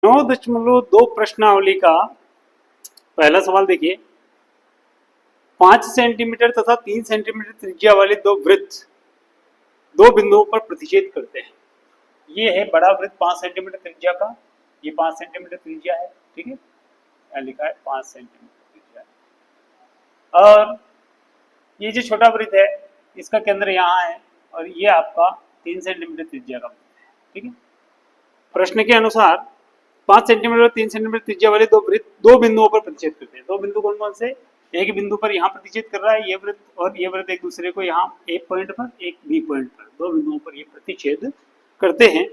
9.2 प्रश्नावली का पहला सवाल देखिए। 5 सेंटीमीटर तथा 3 सेंटीमीटर त्रिज्या वाले दो वृत्त दो बिंदुओं पर प्रतिच्छेद करते हैं। ये है बड़ा वृत्त 5 सेंटीमीटर त्रिज्या का, ये 5 सेंटीमीटर त्रिज्या है, ठीक है, यहाँ लिखा है 5 सेंटीमीटर त्रिज्या है। और ये जो छोटा वृत्त है इसका केंद्र यहाँ है और ये आपका 3 सेंटीमीटर त्रिज्या का वृत्त है, ठीक है। प्रश्न के अनुसार 5 सेंटीमीटर और 3 सेंटीमीटर त्रिज्या वाले दो वृत्त दो बिंदुओं पर प्रतिच्छेद करते हैं। दो बिंदु कौन कौन से? एक बिंदु पर यहाँ प्रतिच्छेद कर रहा है ये वृत्त, और ये वृत्त एक दूसरे को यहाँ ए पॉइंट पर एक बी पॉइंट पर, दो बिंदुओं पर ये प्रतिच्छेद करते हैं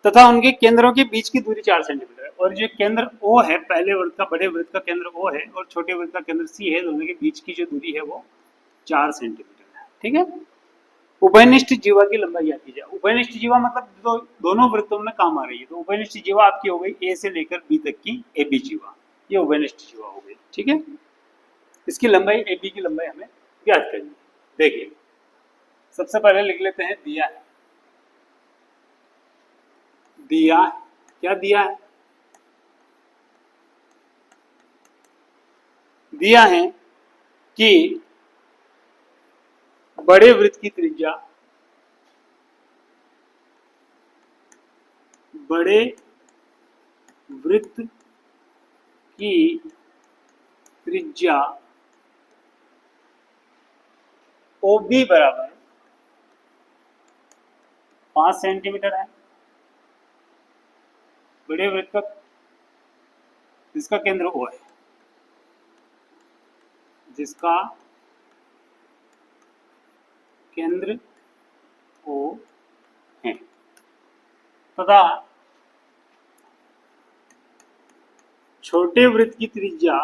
तथा उनके केंद्रों के बीच की दूरी 4 सेंटीमीटर है। और जो केंद्र O है, पहले वृत्त का, बड़े वृत्त का केंद्र O है और छोटे वृत्त का केंद्र C है, दोनों के बीच की जो दूरी है वो 4 सेंटीमीटर है, ठीक है। उभयनिष्ठ जीवा की लंबाई ज्ञात कीजिए। उभयनिष्ठ जीवा मतलब दोनों वृत्तों में काम आ रही है, तो उभयनिष्ठ जीवा आपकी हो गई ए से लेकर बी तक की ए बी जीवा, ये उभयनिष्ठ जीवा हो गई, ठीक है। इसकी लंबाई ए बी की लंबाई हमें ज्ञात करनी है। देखिए सबसे पहले लिख लेते हैं दिया है। दिया क्या दिया है? दिया है कि बड़े वृत्त की त्रिज्या, बड़े वृत्त की त्रिज्या OB बराबर 5 सेंटीमीटर है। बड़े वृत्त का जिसका केंद्र O है, जिसका केंद्र O है, तथा छोटे वृत्त की त्रिज्या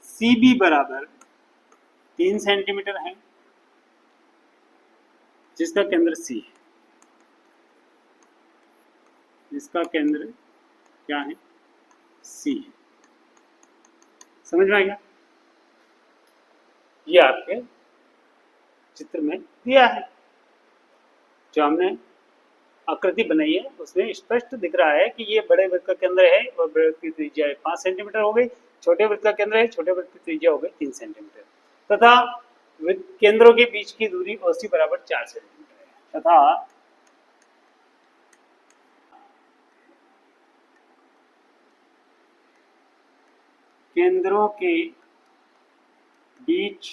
CB बराबर 3 सेंटीमीटर है, जिसका केंद्र C है, जिसका केंद्र क्या है? C है। समझ में आ गया? ये आपके चित्र में दिया है, जो हमने आकृति बनाई है उसमें स्पष्ट दिख रहा है कि ये बड़े वृत्त का केंद्र है और बड़े वृत्त की त्रिज्या 5 सेंटीमीटर हो गई, छोटे वृत्त का केंद्र है, छोटे वृत्त की त्रिज्या हो गई 3 सेंटीमीटर, तथा केंद्रों के बीच की दूरी OC बराबर 4 सेंटीमीटर है, तथा केंद्रों के बीच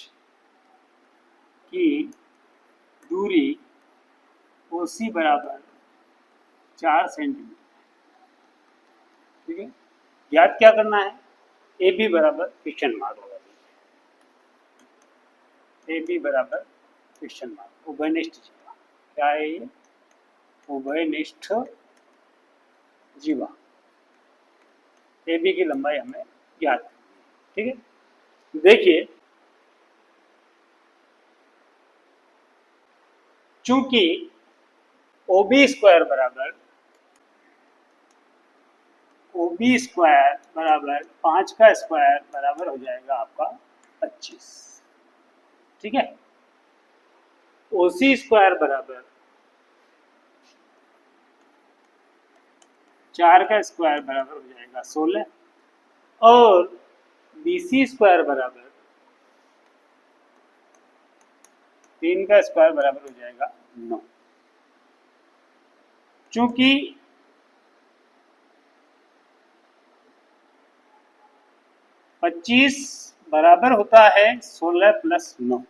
की दूरी OC बराबर 4 सेंटीमीटर, ठीक है। ज्ञात क्या करना है? AB बराबर क्वेश्चन मार्क लगा दीजिए। AB बराबर क्वेश्चन मार्क। उभयनिष्ठ जीवा क्या है? ये उभयनिष्ठ जीवा। AB की लंबाई हमें ज्ञात करनी है, ठीक है। देखिए चूंकि OB स्क्वायर बराबर OB स्क्वायर बराबर 5 का स्क्वायर बराबर हो जाएगा आपका 25, ठीक है। OC स्क्वायर बराबर 4 का स्क्वायर बराबर हो जाएगा 16 और BC स्क्वायर बराबर 3 का स्क्वायर बराबर हो जाएगा 9। चूंकि पच्चीस बराबर होता है 16 प्लस 9,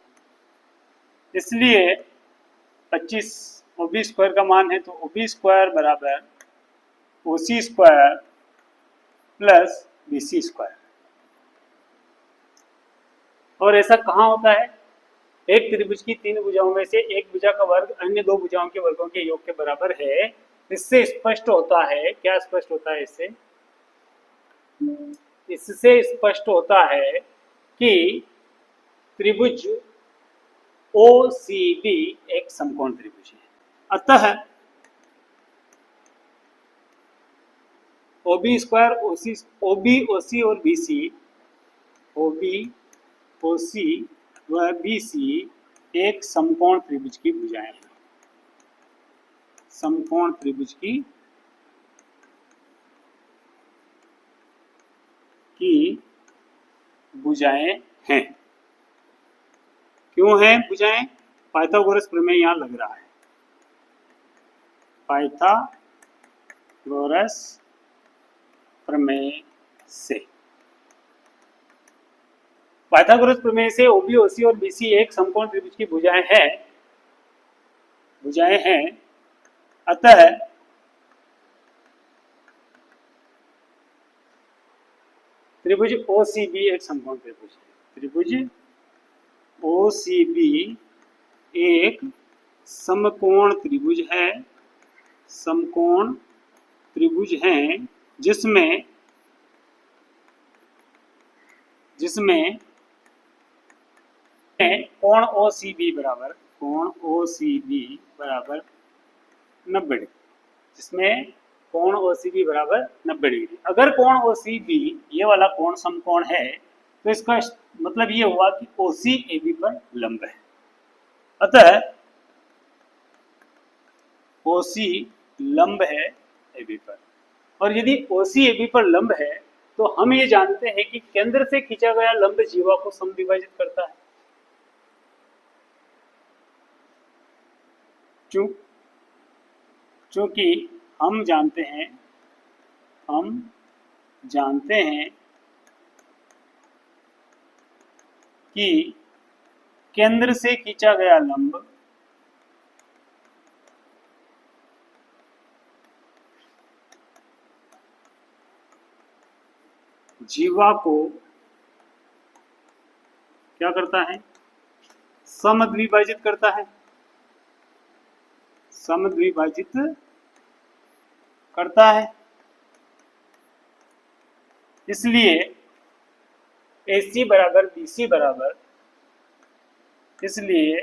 इसलिए 25 OB स्क्वायर का मान है, तो OB स्क्वायर बराबर OC square plus BC square. और ऐसा कहाँ होता है? एक त्रिभुज की 3 भुजाओं में से एक भुजा का वर्ग अन्य 2 भुजाओं के वर्गों के योग के बराबर है। इससे स्पष्ट होता है, क्या स्पष्ट होता है? इससे स्पष्ट होता है कि त्रिभुज OCB एक समकोण त्रिभुज है। अतः OB स्क्वायर OB OC और BC, OB OC व BC एक समकोण त्रिभुज की भुजाएं हैं। समकोण त्रिभुज की भुजाएं हैं। क्यों है भुजाएं? पाइथागोरस प्रमेय यहां लग रहा है। पाइथागोरस प्रमेय से, पाइथागोरस प्रमेय से ओबी, ओसी और बीसी एक समकोण त्रिभुज की भुजाएं हैं। अतः त्रिभुज ओसीबी एक समकोण त्रिभुज है। त्रिभुज ओसीबी एक समकोण त्रिभुज है। समकोण त्रिभुज है जिसमें कोण ओसीबी बराबर 90 डिग्री, जिसमें कोण ओसीबी बराबर 90 डिग्री। अगर कोण ओसीबी ये वाला कोण समकोण है तो इसका मतलब ये हुआ कि ओसी एबी पर लंब है। अतः ओसी लंब है एबी पर, और यदि ओसी एबी पर लंब है तो हम ये जानते हैं कि केंद्र से खींचा गया लंब जीवा को समविभाजित करता है। क्योंकि हम जानते हैं कि केंद्र से खींचा गया लंब जीवा को क्या करता है? समद्विभाजित करता है। समद्विभाजित करता है। इसलिए AC बराबर BC बराबर, इसलिए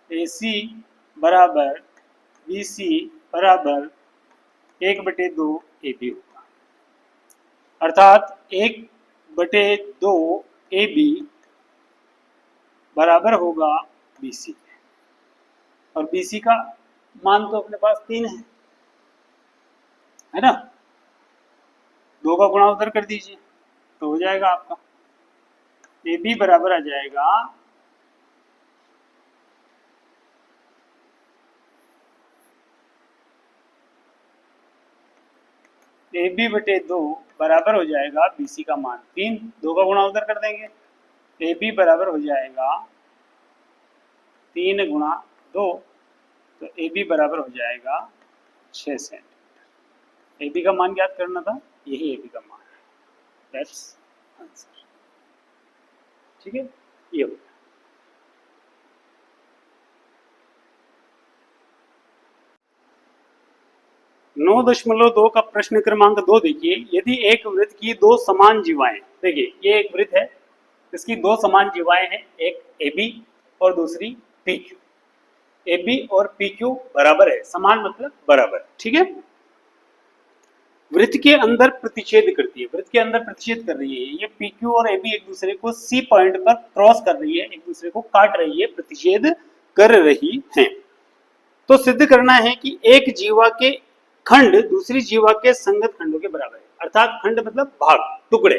AC बराबर BC बराबर 1/2 AB होगा। अर्थात 1/2 AB बराबर होगा BC, और BC का मान तो अपने पास 3 है ना। 2 का गुणा उधर कर दीजिए तो हो जाएगा आपका AB बराबर आ जाएगा 2 बराबर हो जाएगा BC का मान 3। 2 का गुणा उधर कर देंगे, AB बराबर हो जाएगा 3 गुणा 2, तो AB बराबर हो जाएगा 6 सेंटीमीटर। AB का मान ज्ञात करना था, यही AB का मान है। That's answer. ठीक है, ये हो गया। नौ दशमलव 2 का प्रश्न क्रमांक 2 देखिए। यदि एक वृत्त की 2 समान जीवाएं, देखिए ये एक वृत्त है, इसकी 2 समान जीवाएं हैं, एक AB और दूसरी PQ। AB और PQ बराबर है, समान मतलब बराबर, ठीक है। वृत्त के अंदर प्रतिच्छेद करती है, वृत्त के अंदर प्रतिच्छेद कर रही है। ये PQ और AB एक दूसरे को C पॉइंट पर क्रॉस कर रही है, एक दूसरे को काट रही है, प्रतिच्छेद कर रही है। तो सिद्ध करना है कि एक जीवा के खंड दूसरी जीवा के संगत खंडों के बराबर है। अर्थात खंड मतलब भाग, टुकड़े।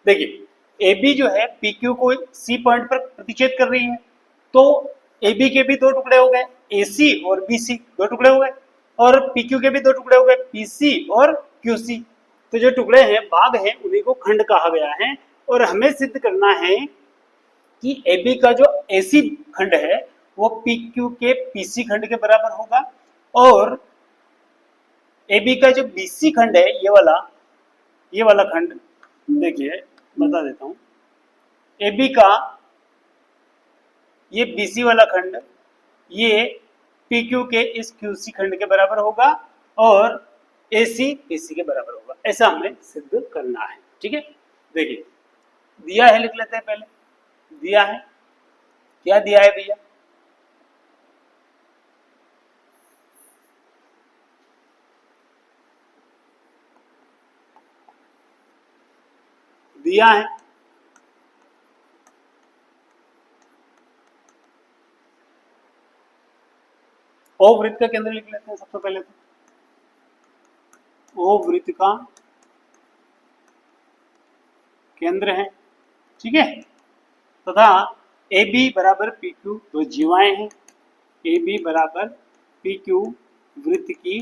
देखिए AB जो है PQ को C पॉइंट पर प्रतिच्छेद कर रही है, तो AB के भी 2 टुकड़े हो गए, AC और BC 2 टुकड़े हो गए, और PQ के भी 2 टुकड़े हो गए, PC और QC। तो जो टुकड़े हैं, भाग हैं, उन्हीं को खंड कहा गया है। और हमें सिद्ध करना है कि AB का जो AC खंड है वो PQ के PC खंड के बराबर होगा, और AB का जो BC खंड है, ये वाला खंड, देखिए बता देता हूं। AB का ये BC वाला खंड ये PQ के इस QC खंड के बराबर होगा, और AC PC के बराबर होगा। ऐसा हमें सिद्ध करना है, ठीक है। देखिए दिया है, लिख लेते हैं पहले। दिया है, क्या दिया है भैया? दिया है ओ वृत्त का केंद्र लिख लेते हैं सबसे पहले तो। ओ वृत्त का केंद्र है, ठीक है। तथा ए बी बराबर पी क्यू, दो जीवाएं हैं। ए बी बराबर पी क्यू वृत्त की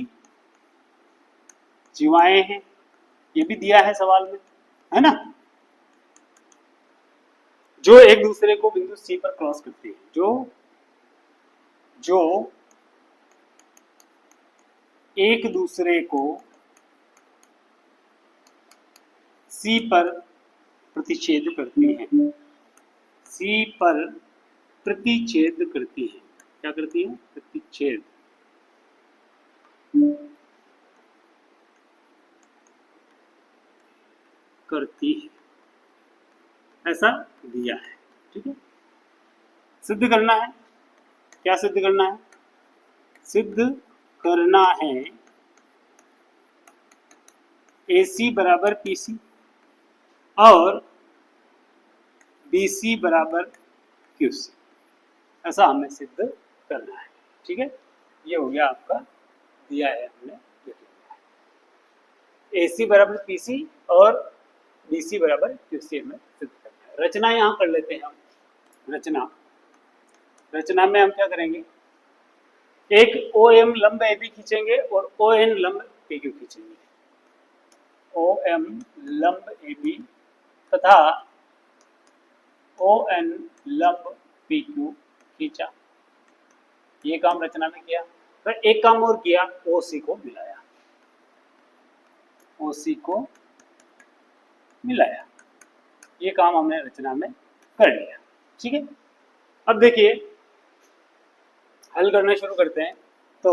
जीवाएं हैं, ये भी दिया है सवाल में, है ना। जो एक दूसरे को बिंदु सी पर क्रॉस करती है, जो एक दूसरे को सी पर प्रतिच्छेद करती है, सी पर प्रतिच्छेद करती है। क्या करती है? प्रतिच्छेद करती है, ऐसा दिया है, ठीक है। सिद्ध करना है, क्या सिद्ध करना है? सिद्ध करना है AC बराबर PC और BC बराबर QC, ऐसा हमें सिद्ध करना है, ठीक है। ये हो गया आपका, दिया है हमने, AC बराबर PC और BC बराबर QC हमें सिद्ध करना है। रचना यहाँ कर लेते हैं हम। रचना में हम क्या करेंगे? एक OM लंब AB खींचेंगे और ON लंब PQ खींचेंगे। OM लंब AB तथा ON लंब PQ खींचा, ये काम रचना में किया। फिर एक काम और किया, OC को मिलाया, OC को मिलाया, ये काम हमने रचना में कर लिया, ठीक है। अब देखिए हल करना शुरू करते हैं। तो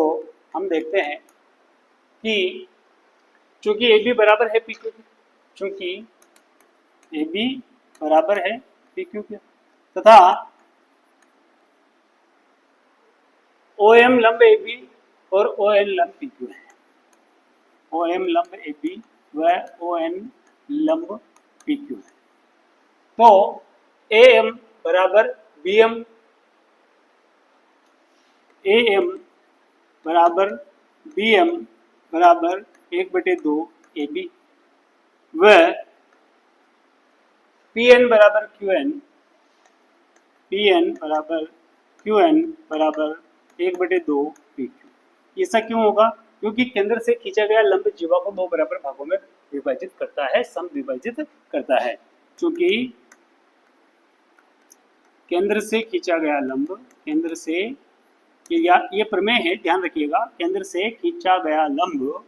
हम देखते हैं कि चूंकि AB बराबर है PQ के, चूंकि AB बराबर है PQ के तथा OM लंब AB और ON लंब PQ है, OM लंब AB व ON लंब PQ है। तो AM बराबर BM, AM बराबर BM बराबर 1/2 AB व PN बराबर QN, PN बराबर QN बराबर 1/2 PQ। ऐसा क्यों होगा? क्योंकि केंद्र से खींचा गया लंब जीवा को दो बराबर भागों में विभाजित करता है, सम विभाजित करता है। चूंकि केंद्र से खींचा गया लंब, केंद्र से, ये प्रमेय है, ध्यान रखिएगा, केंद्र से खींचा गया लंब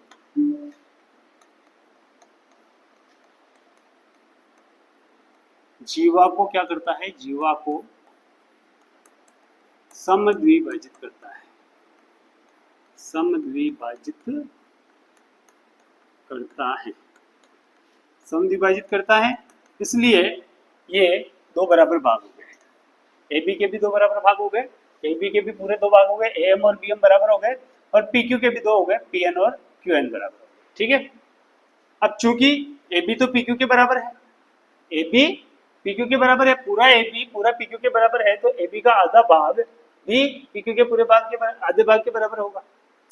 जीवा को क्या करता है? जीवा को समद्विभाजित करता है, समद्विभाजित करता है, समद्विभाजित करता है। इसलिए ये दो बराबर भाग हो गए, AB के भी दो बराबर भाग हो गए, AB के भी पूरे दो भाग हो गए, AM और BM बराबर हो गए, और PQ के भी दो हो गए, PN और QN बराबर हो गए, ठीक है। अब चूंकि AB तो PQ के बराबर है, AB PQ के बराबर है, पूरा AB पूरा PQ के बराबर है, तो AB का आधा भाग भी PQ के पूरे भाग के आधे भाग के बराबर होगा।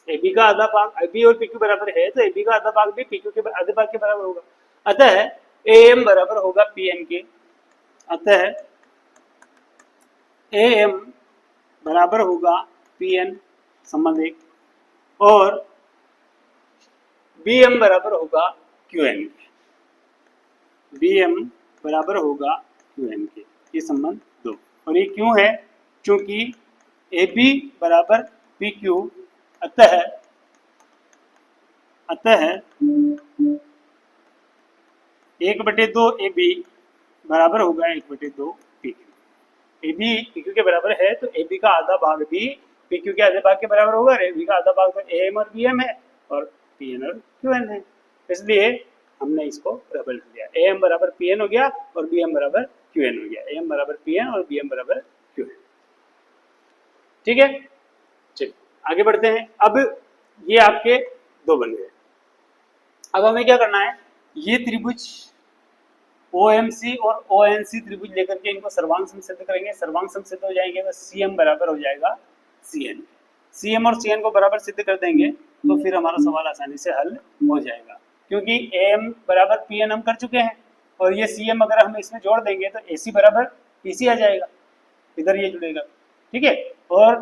AB का आधा भाग, AB और PQ बराबर है, तो AB का आधा भाग भी PQ के आधे भाग के बराबर होगा। अतः AM बराबर होगा PN के, अतः AM बराबर होगा PN, संबंध एक, और BM बराबर होगा QN के, BM बराबर होगा QN के, ये संबंध दो। और ये क्यों है? क्योंकि AB बराबर PQ, अतः 1/2 AB बराबर होगा 1/2 PQ। AB PQ के बराबर है, तो AB का आधा भाग भी PQ के आधे भाग के बराबर होगा, और AB का आधा भाग तो AM और BM है, और PN और QN है। इसलिए हमने इसको बराबर कर दिया, AM बराबर PN हो गया और BM बराबर QN हो गया, AM बराबर PN और BM बराबर QN, ठीक है। चलिए आगे बढ़ते हैं। अब ये आपके दो बन गए। अब हमें क्या करना है? ये त्रिभुज OMC और ONC त्रिभुज लेकर के इनको सर्वांग सम सिद्ध करेंगे। सर्वांग सम सिद्ध हो जाएंगे तो CM बराबर हो जाएगा CN, CM और CN को बराबर सिद्ध कर देंगे तो फिर हमारा सवाल आसानी से हल हो जाएगा, क्योंकि AM बराबर PN हम कर चुके हैं और ये CM अगर हम इसमें जोड़ देंगे तो AC बराबर PC आ जाएगा, इधर ये जुड़ेगा, ठीक है। और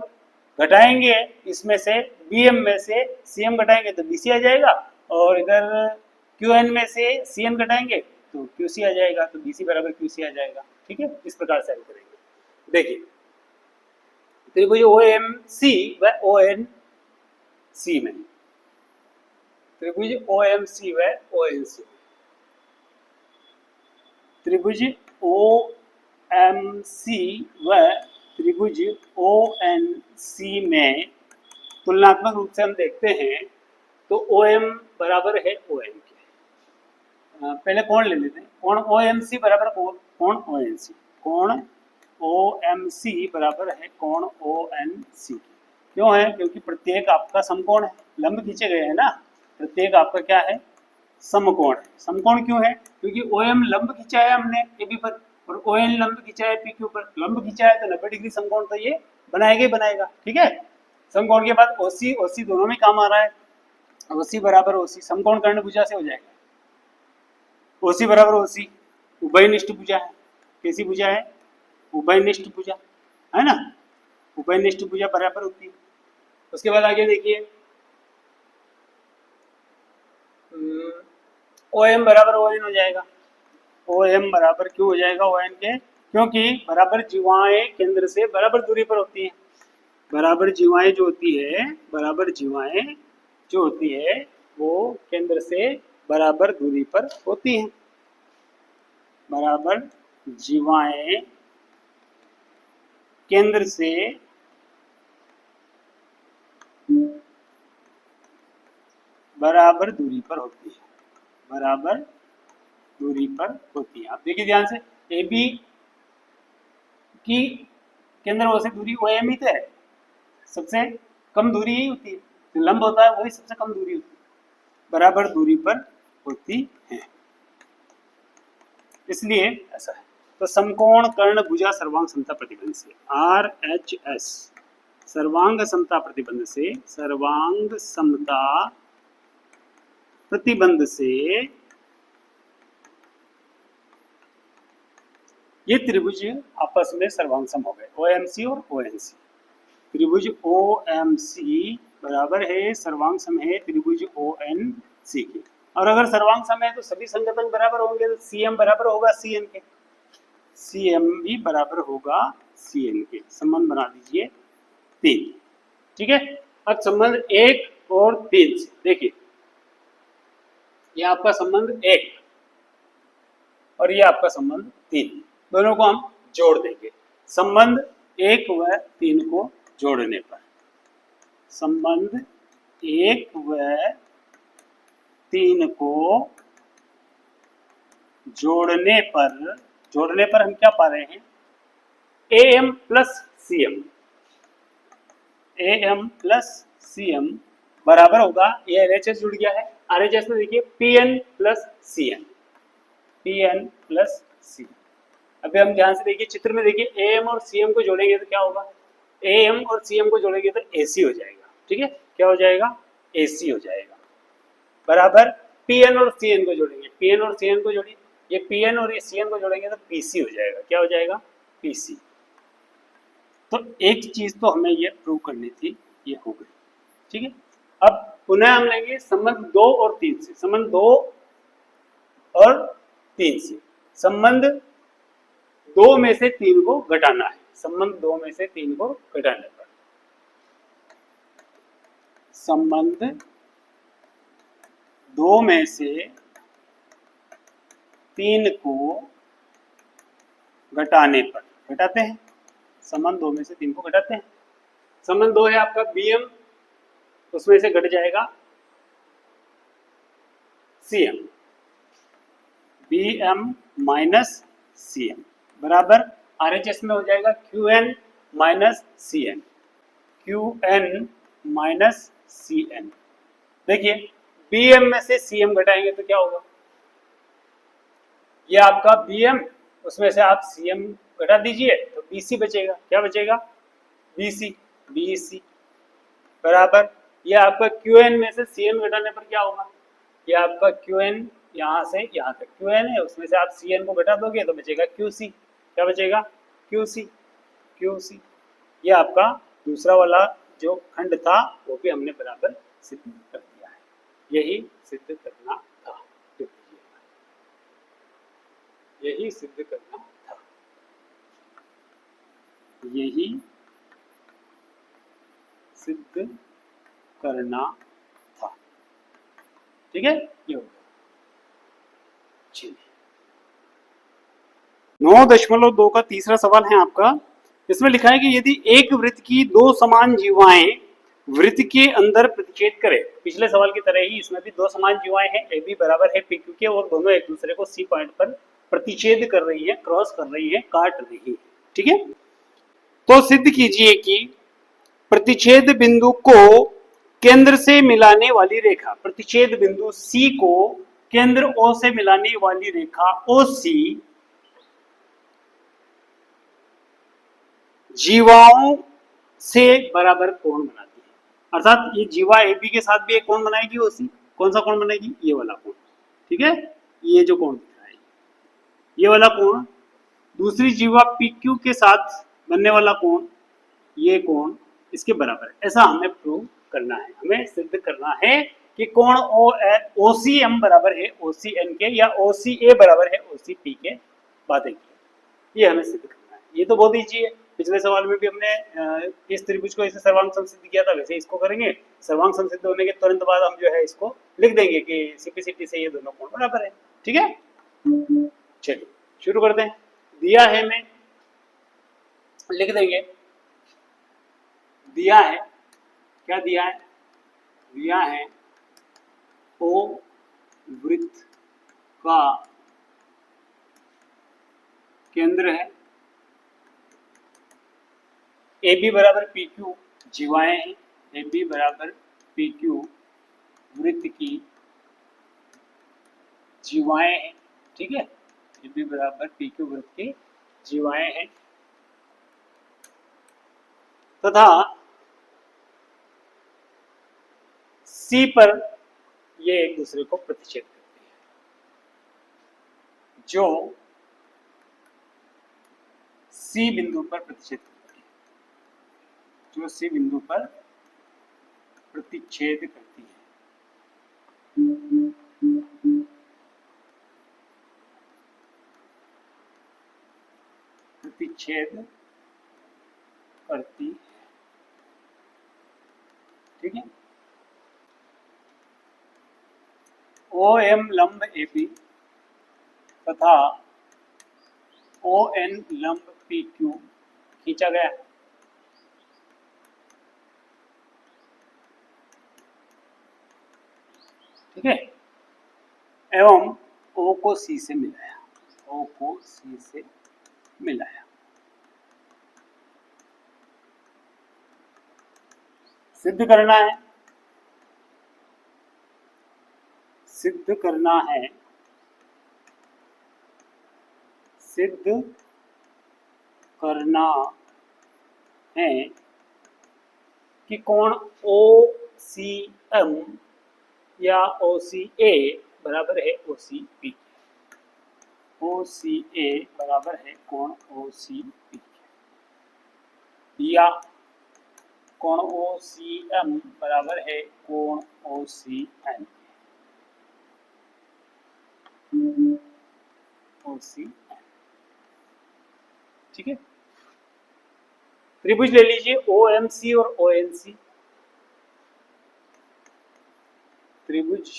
घटाएंगे इसमें से BM में से CM घटाएंगे तो BC आ जाएगा, और इधर QN में से CN घटाएंगे तो QC आ जाएगा, तो BC बराबर QC आ जाएगा, ठीक है। इस प्रकार से हल करेंगे। देखिए त्रिभुज OMC व ONC में, त्रिभुज OMC व ONC, त्रिभुज OMC व त्रिभुज ONC में तुलनात्मक रूप से हम देखते हैं तो OM बराबर है ON के। पहले कोण ले लेते हैं। कोण OMC बराबर कोण ONC, कोण OMC बराबर है कोण ONC। क्यों है? क्योंकि प्रत्येक आपका समकोण है, लंब खींचे गए हैं ना, प्रत्येक आपका क्या है? समकोण है। समकोण क्यों है? क्योंकि OM लंब खींचा है हमने AB पर और ON लंब खींचा है PQ पर। लंब खींचा है तो 90 डिग्री समकोण तो ये बनाएगा ही बनाएगा, ठीक है। समकोण के बाद OC दोनों में काम आ रहा है। OC बराबर OC समकोण कर्ण भुजा से हो जाएगा। OC बराबर OC उभयनिष्ठ भुजा है। कैसी भुजा है? उभयनिष्ठ भुजा है ना, उभयनिष्ठ भुजा बराबर होती है। उसके बाद आगे देखिए OM बराबर ON हो जाएगा। OM बराबर क्यों हो जाएगा ON के? क्योंकि बराबर जीवाएं केंद्र से बराबर दूरी पर होती हैं। बराबर जीवाएं जो होती है, बराबर जीवाएं जो होती है वो केंद्र से बराबर दूरी पर होती हैं। बराबर जीवाएं केंद्र से बराबर दूरी पर होती है, बराबर दूरी पर होती है। आप देखिए ध्यान से, AB की केंद्र से दूरी OM ही तो है, सबसे कम दूरी ही होती है। जो लंब होता है वही सबसे कम दूरी होती है, बराबर दूरी पर होती है, इसलिए ऐसा है। तो समकोण कर्ण भुजा सर्वांग समता प्रतिबंध से RHS, सर्वांग समता प्रतिबंध से, सर्वांग समता प्रतिबंध से ये त्रिभुज आपस में सर्वांग हो गए, OMC और ONC। त्रिभुज OMC बराबर है सर्वांग सम है त्रिभुज ONC के। और अगर सर्वांग सम है तो सभी संगतन बराबर होंगे, तो CM बराबर होगा CN के, CM भी बराबर होगा CN के। संबंध बना दीजिए 3, ठीक है। अब संबंध 1 और 3 से देखिए, ये आपका संबंध 1 और ये आपका संबंध 3, दोनों को हम जोड़ देंगे। संबंध 1 व 3 को जोड़ने पर, संबंध 1 व 3 को जोड़ने पर हम क्या पा रहे हैं? AM plus CM, AM plus CM बराबर होगा, ये RHS जुड़ गया है, RHS में देखिए PN plus CN, PN plus CN। अभी हम ध्यान से देखिए, चित्र में देखिए AM और CM को जोड़ेंगे तो क्या होगा? AM और CM को जोड़ेंगे तो AC हो जाएगा, ठीक है। क्या हो जाएगा? AC हो जाएगा। बराबर PN और CN को जोड़ेंगे, PN और CN को जोड़िए, ये PN और ये CN को जोड़ेंगे तो PC हो जाएगा। क्या हो जाएगा? PC। तो एक चीज तो हमें ये प्रूव करनी थी, ये हो गई, ठीक है। अब पुनः हम लेंगे संबंध 2 और 3 से, संबंध 2 और 3 से। संबंध 2 में से 3 को घटाना है, संबंध 2 में से 3 को घटाने पर संबंध 2 में से 3 को घटाने पर, घटाते हैं, संबंध 2 में से 3 को घटाते हैं। संबंध 2 है आपका BM, उसमें से घट जाएगा CM, BM माइनस CM बराबर RHS में हो जाएगा QN minus CN, QN minus CN। देखिए BM में से CM घटाएंगे तो क्या होगा? ये आपका BM, उसमें से आप CM घटा दीजिए तो BC बचेगा। क्या बचेगा? BC, BC। बराबर ये आपका क्यू एन में से सी एन घटाने पर क्या होगा, ये आपका क्यू एन यहाँ से यहाँ तक क्यू एन है, उसमें से आप सी एन को घटा दोगे तो बचेगा क्यू सी। क्या बचेगा, क्यू सी, क्यू सी। ये आपका दूसरा वाला जो खंड था वो भी हमने बराबर सिद्ध कर दिया है। यही सिद्ध करना था, यही सिद्ध करना था, यही सिद्ध करना था। ठीक है, ये हो गया। 9.2 का तीसरा सवाल है आपका। इसमें लिखा है कि यदि एक वृत्त की दो समान जीवाएं वृत्त के अंदर प्रतिच्छेद करें, पिछले सवाल की तरह ही इसमें भी दो समान जीवाएं हैं, ए बी बराबर है पी क्यू के, और दोनों एक दूसरे को सी पॉइंट पर प्रतिच्छेद कर रही है, क्रॉस कर रही है, काट रही है। ठीक है, तो सिद्ध कीजिए कि प्रतिच्छेद बिंदु को केंद्र से मिलाने वाली रेखा, प्रतिच्छेद बिंदु सी को केंद्र ओ से मिलाने वाली रेखा ओ सी जीवाओं से बराबर कोण बनाती है। अर्थात ये जीवा ए बी के साथ भी एक कोण बनाएगी ओ सी। कौन सा कोण बनाएगी, ये वाला कोण। ठीक है, ये जो कोण दिख रहा है ये वाला कोण, दूसरी जीवा पी क्यू के साथ बनने वाला कोण, ये कोण इसके बराबर है। ऐसा हमें प्रूव करना है, हमें सिद्ध करना है कि कोण ओ सी एम बराबर है ओ सी एन के, या ओ सी ए बराबर है ओ सी पी के। बातें की, ये हमें सिद्ध करना है। ये तो बहुत ईजी है, पिछले सवाल में भी हमने इस त्रिभुज को इसे सर्वांग समसिद्ध किया था, वैसे इसको करेंगे। सर्वांग समसिद्ध होने के तुरंत बाद हम जो है इसको लिख देंगे कि सिंप्लिसिटी से ये दोनों कोण बराबर है। ठीक है, चलिए शुरू करते हैं। दिया है, मैं लिख देंगे, दिया है, क्या दिया है, दिया है ओ वृत्त का केंद्र है, ए बी बराबर पी क्यू जीवाएं हैं, ए बी बराबर पी क्यू वृत्त की जीवाएं हैं। ठीक है, ए बी बराबर पी क्यू वृत्त की जीवाएं हैं तथा सी पर ये एक दूसरे को प्रतिच्छेद करती है। जो सी बिंदु पर प्रतिच्छेद करती है, जो सी बिंदु पर प्रतिच्छेद करती है, प्रतिच्छेद करती है। ठीक है, ओ एम लंब ए बी तथा ओ एन लंब पी क्यू खींचा गया। ठीक है, एवं ओ को सी से मिलाया, ओ को सी से मिलाया। सिद्ध करना है, सिद्ध करना है, सिद्ध करना है कि कोण ओ सी एम या ओ सी ए बराबर है ओ सी पी, ओ सी ए बराबर है कोण ओ सी पी, या कोण ओ सी एम बराबर है कोण ओ सी एन, ओ सी एन। ठीक है, त्रिभुज ले लीजिए ओ एम सी और ओ एन सी, त्रिभुज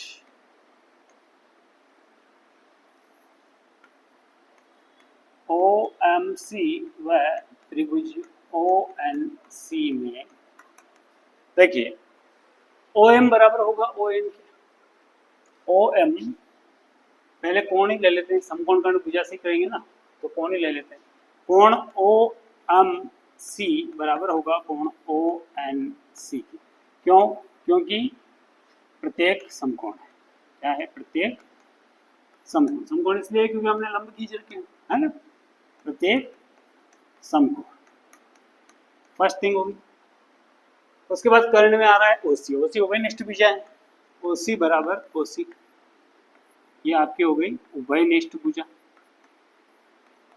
ओ एम सी व त्रिभुज ओ एन सी में देखिए ओ एम बराबर होगा ओ एन के, ओ एम पहले कोण ही ले लेते हैं, समकोण कर्ण भुजा से करेंगे ना तो कोण ही ले लेते हैं। कोण ओ एम सी बराबर होगा कोण ओ एन सी। क्यों, क्योंकि प्रत्येक समकोण है। क्या है, प्रत्येक समकोण। समकोण इसलिए क्योंकि हमने लंब खींच रखे हैं, है ना, प्रत्येक समकोण। फर्स्ट थिंग होगी। उसके बाद कर्ण में आ रहा है ओसी, ओसी उभयनिष्ठ भुजा है, ओसी बराबर ओसी, ये आपकी हो गई उभयनिष्ठ भुजा,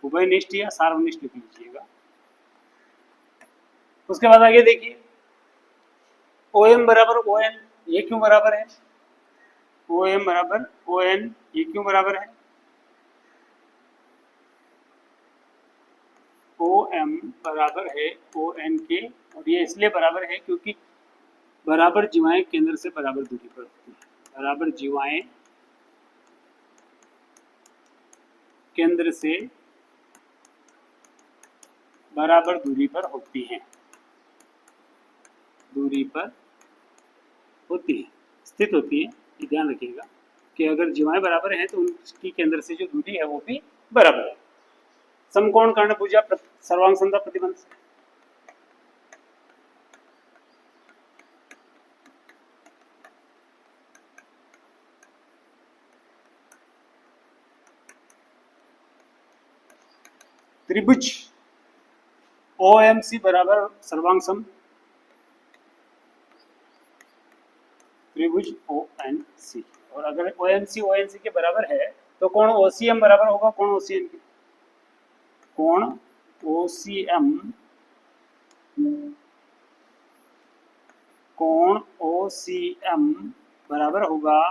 उभयनिष्ठ या सार्वनिष्ठ लिख लीजिएगा। उसके बाद आगे देखिए ओ एम बराबर ओ एन, ये क्यों बराबर है, ओ एम बराबर ओ एन, ये क्यों बराबर है, ओ एम बराबर है ओ एन के, और ये इसलिए बराबर है क्योंकि बराबर जीवाएं केंद्र से बराबर दूरी पर होती है, बराबर जीवाएं केंद्र से बराबर दूरी पर होती हैं, दूरी पर होती है, स्थित होती है। ये ध्यान रखिएगा कि अगर जीवाएं बराबर हैं तो उनकी केंद्र से जो दूरी है वो भी बराबर है। समकोण कर्णभुजा सर्वांग संधा प्रतिबंध, त्रिभुज ओ एम सी बराबर सर्वांग सम, त्रिभुज ओ एन सी, और अगर ओ एम सी के बराबर है तो कोण ओ सी एम बराबर होगा कोण ओ सी एन के, कोण ओ सी एम, कोण ओ सी एम बराबर होगा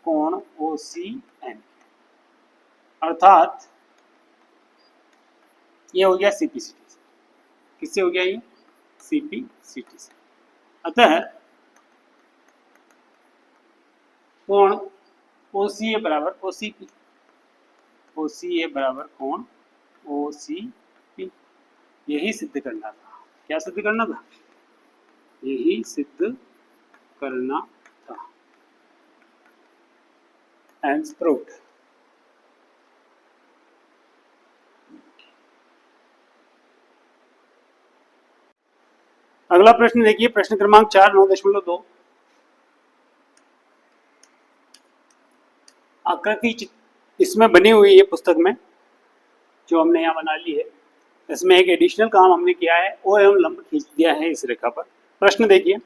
कोण ओ सी एन, अर्थात ये हो गया सीपीसीटी से, किससे हो गया ये, सीपीसीटी से। अतः कोण ओ सी ए बराबर ओ सी पी, ओ सी ए बराबर कोण ओ सी पी, यही सिद्ध करना था। क्या सिद्ध करना था, यही सिद्ध करना था, एंड प्रूव्ड। अगला प्रश्न देखिए, प्रश्न क्रमांक 4 9.2, आकृति इसमें बनी हुई है पुस्तक में, जो हमने यहाँ बना ली है। इसमें एक एडिशनल काम हमने किया है, ओ एवं लंब खींच दिया है इस रेखा पर। प्रश्न देखिए,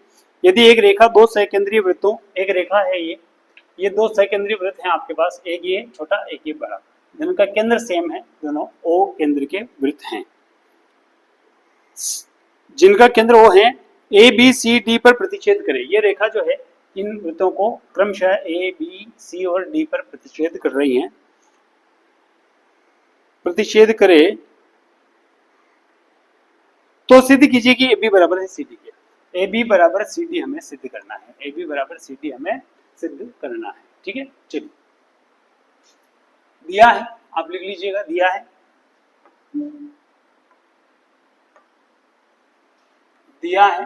यदि एक रेखा दो सहकेंद्रीय वृत्तों, एक रेखा है ये दो सहकेंद्रीय वृत्त हैं आपके पास, एक ये छोटा एक ये बड़ा, जिनका केंद्र सेम है, दोनों ओ केंद्र के वृत्त हैं, जिनका केंद्र ओ है, ए बी सी डी पर प्रतिच्छेद करे। ये रेखा जो है इन वृत्तों को क्रमशः ए बी सी और डी पर प्रतिच्छेद कर रही हैं, प्रतिच्छेद करे तो सिद्ध कीजिए कि ए बी बराबर है सी डी के। ए बी बराबर सी डी हमें सिद्ध करना है, ए बी बराबर सी डी हमें सिद्ध करना है। ठीक है, चलिए, दिया है, आप लिख लीजिएगा, दिया है, दिया है,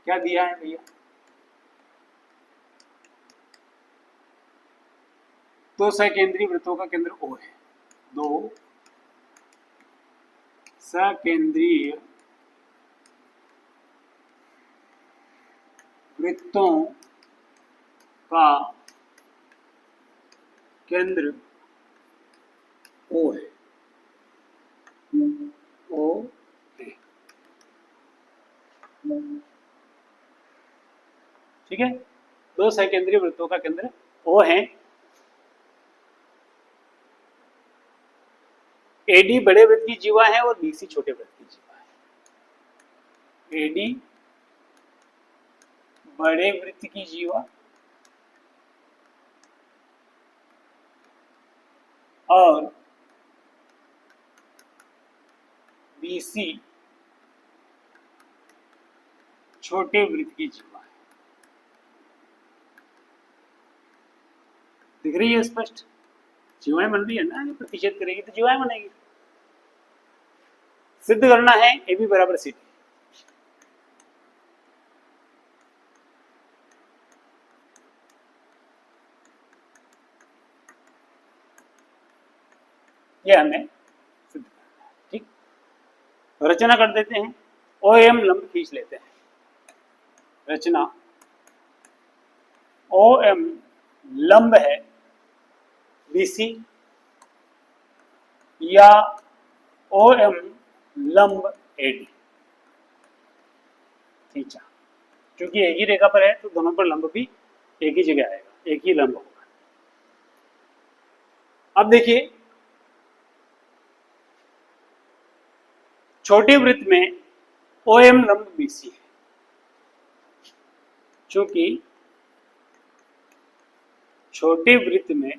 क्या दिया है भैया, दो सहकेंद्रीय वृत्तों का केंद्र ओ है, दो सकेंद्रीय वृत्तों का केंद्र ओ है, ओ है। ठीक है, दो सहकेंद्रीय वृत्तों का केंद्र ओ है। एडी बड़े वृत्त की जीवा है और बीसी छोटे वृत्त की जीवा है। एडी बड़े वृत्त की जीवा और बीसी छोटे वृत्त की जीवा है। दिख रही है स्पष्ट, जीवाएं बन रही है ना, प्रतिच्छेद करेगी तो जीवाएं बनेगी। सिद्ध करना है ए बी बराबर सी डी, ये हमें सिद्ध करना है। ठीक, रचना कर देते हैं, ओ एम लंब खींच लेते हैं, रचना ओ एम लंब है बीसी या ओ एम लंब एडी, खींचा, क्योंकि एक ही रेखा पर है तो दोनों पर लंब भी एक ही जगह आएगा, एक ही लंब होगा। अब देखिए छोटे वृत्त में OM लंब BC है, क्योंकि छोटे वृत्त में,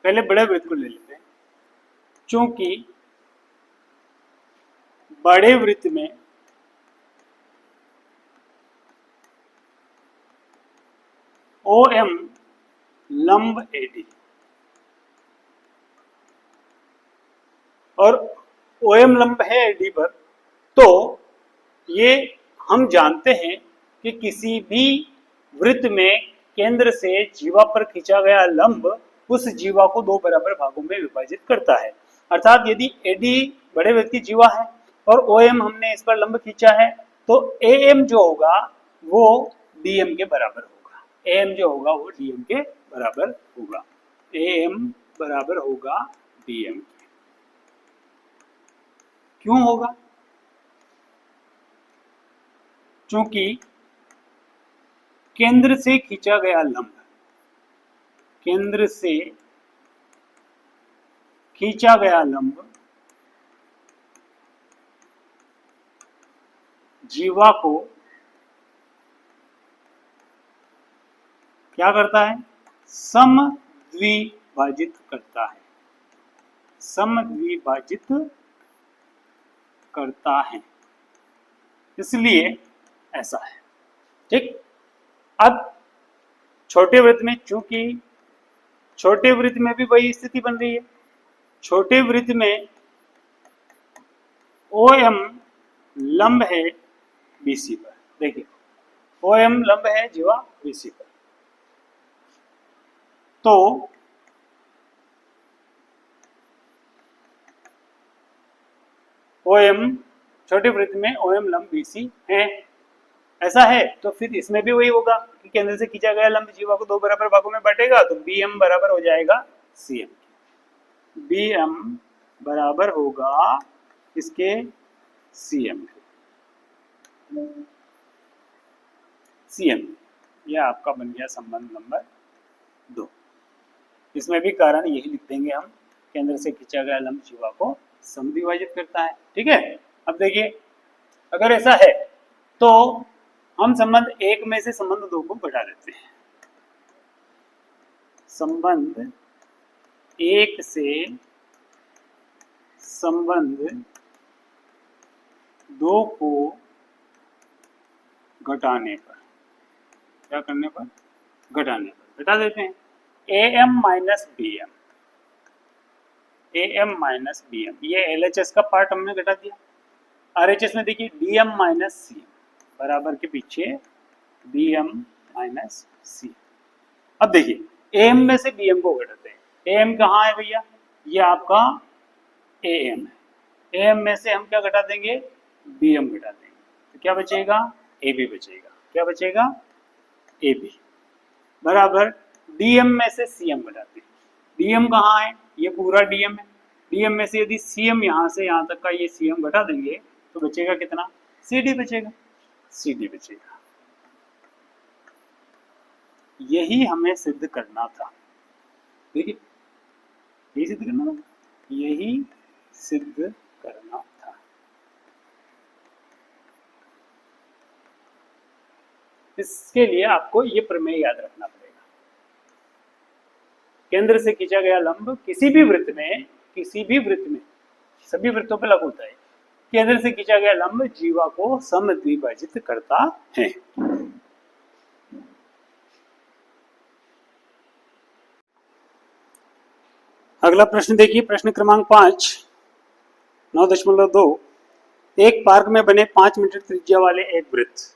पहले बड़े वृत्त को ले लेते हैं, क्योंकि बड़े वृत्त में OM लंब AD और OM लंब है AD पर, तो ये हम जानते हैं कि किसी भी वृत्त में केंद्र से जीवा पर खींचा गया लंब उस जीवा को दो बराबर भागों में विभाजित करता है। अर्थात यदि AD बड़े वृत्त की जीवा है और OM हमने इस पर लंब खींचा है, तो AM जो होगा वो DM के बराबर होगा। AM जो होगा वो DM के बराबर होगा। AM बराबर होगा DM के। क्यों होगा? क्योंकि केंद्र से खींचा गया लंब, केंद्र से खींचा गया लंब जीवा को क्या करता है? समद्विभाजित करता है, समद्विभाजित करता है, इसलिए ऐसा है। ठीक, अब छोटे वृत्त में, चूंकि छोटे वृत्त में भी वही स्थिति बन रही है। छोटे वृत्त में OM लंब है BC पर। देखिए OM लंब है जीवा BC पर, तो OM छोटे वृत्त में OM लंब BC है। ऐसा है तो फिर इसमें भी वही होगा कि केंद्र से खींचा गया लंब जीवा को दो बराबर भागों में बांटेगा, तो BM बराबर हो जाएगा CM। BM बराबर होगा इसके CM। यह आपका बन गया संबंध नंबर 2। इसमें भी कारण यही लिख देंगे हम, केंद्र से खींचा गया लंब जीवा को समद्विभाजित करता है। ठीक है, अब देखिए अगर ऐसा है तो हम संबंध 1 में से संबंध 2 को घटा देते हैं। संबंध 1 से संबंध 2 को घटाने पर, क्या करने पर? घटाने पर घटा देते हैं। AM minus BM, AM minus BM, ये LHS का पार्ट हमने घटा दिया। RHS में देखिए DM माइनस CM बराबर के पीछे BM माइनस CM। अब देखिए AM में से BM को घटाते हैं। AM कहाँ है भैया? ये आपका AM है। AM में से हम क्या घटा देंगे? BM घटा देंगे, तो क्या बचेगा? AB बचेगा। क्या बचेगा? AB बराबर DM में से CM घटाते हैं। DM कहाँ है? ये पूरा DM है। DM में से यदि CM यहाँ से यहाँ तक का ये CM घटा देंगे तो बचेगा कितना? CD बचेगा, CD बचेगा। यही हमें सिद्ध करना था। देखिए यही सिद्ध करना था, यही सिद्ध करना था। इसके लिए आपको ये प्रमेय याद रखना पड़ेगा। केंद्र से खींचा गया लंब किसी भी वृत्त में, किसी भी वृत्त में, सभी वृत्तों पर लागू होता है, केंद्र से खींचा गया लंब जीवा को समद्विभाजित करता है। अगला प्रश्न देखिए, प्रश्न क्रमांक 5, 9.2। एक पार्क में बने 5 मीटर त्रिज्या वाले एक वृत्त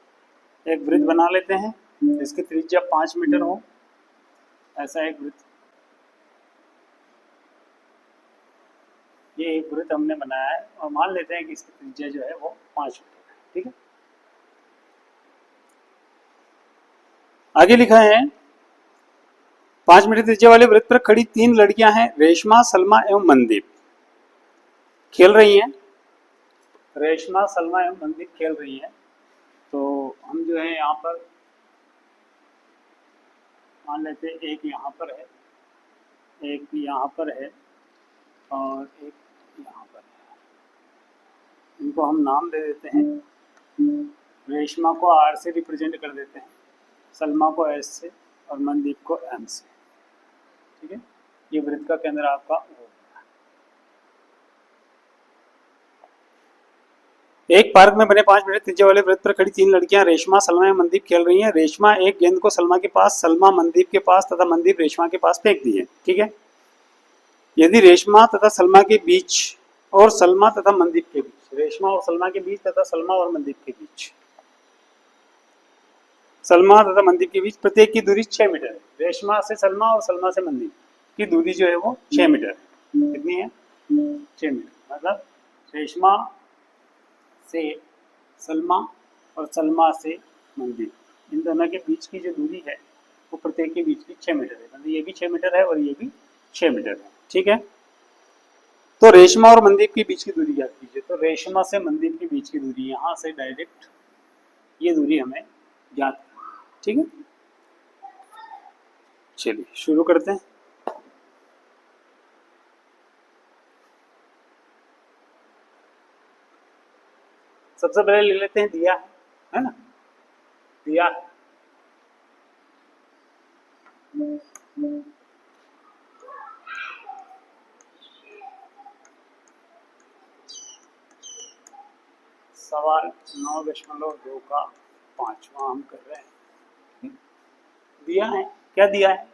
बना लेते हैं, इसकी त्रिज्या 5 मीटर हो, ऐसा एक वृत्त। ये एक वृत्त हमने बनाया है और मान लेते हैं कि इसकी त्रिज्या जो है वो 5 मीटर है। ठीक है, आगे लिखा है 5 मीटर त्रिज्या वाले वृत्त पर खड़ी 3 लड़कियां हैं, रेशमा, सलमा एवं मनदीप खेल रही हैं। रेशमा, सलमा एवं मनदीप खेल रही हैं। यहाँ पर मान लेते हैं, एक यहाँ पर है, एक यहाँ पर है और एक यहाँ पर है। इनको हम नाम दे देते हैं। रेशमा को आर से रिप्रेजेंट कर देते हैं, सलमा को एस से और मनदीप को एम से। ठीक है, ये वृत्त का केंद्र आपका O है। एक पार्क में बने 5 मीटर त्रिज्या वाले वृत्त पर खड़ी 3 लड़कियां रेशमा, सलमा या मनदीप खेल रही हैं। रेशमा एक गेंद को सलमा के पास, सलमा मनदीप के पास तथा मनदीप रेशमा के पास फेंक दी है। ठीक है, यदि रेशमा तथा सलमा के बीच और सलमा तथा मनदीप के बीच, रेशमा और सलमा के बीच तथा सलमा और मनदीप के बीच, सलमा तथा मनदीप के बीच प्रत्येक की दूरी 6 मीटर है। रेशमा से सलमा और सलमा से मनदीप की दूरी जो है वो 6 मीटर है। कितनी है? 6 मीटर। मतलब रेशमा से सलमा और सलमा से मनदीप, इन दोनों के बीच की जो दूरी है वो प्रत्येक के बीच की 6 मीटर है। मतलब ये भी 6 मीटर है और ये भी 6 मीटर है। ठीक है, तो रेशमा और मनदीप के बीच की दूरी ज्ञात कीजिए। तो रेशमा से मनदीप के बीच की दूरी, यहाँ से डायरेक्ट ये दूरी हमें ज्ञात करनी है। ठीक है, चलिए शुरू करते हैं। सबसे पहले ले लेते हैं दिया, है ना, दिया है। सवाल 9.2 का 5वां हम कर रहे हैं। दिया है, क्या दिया है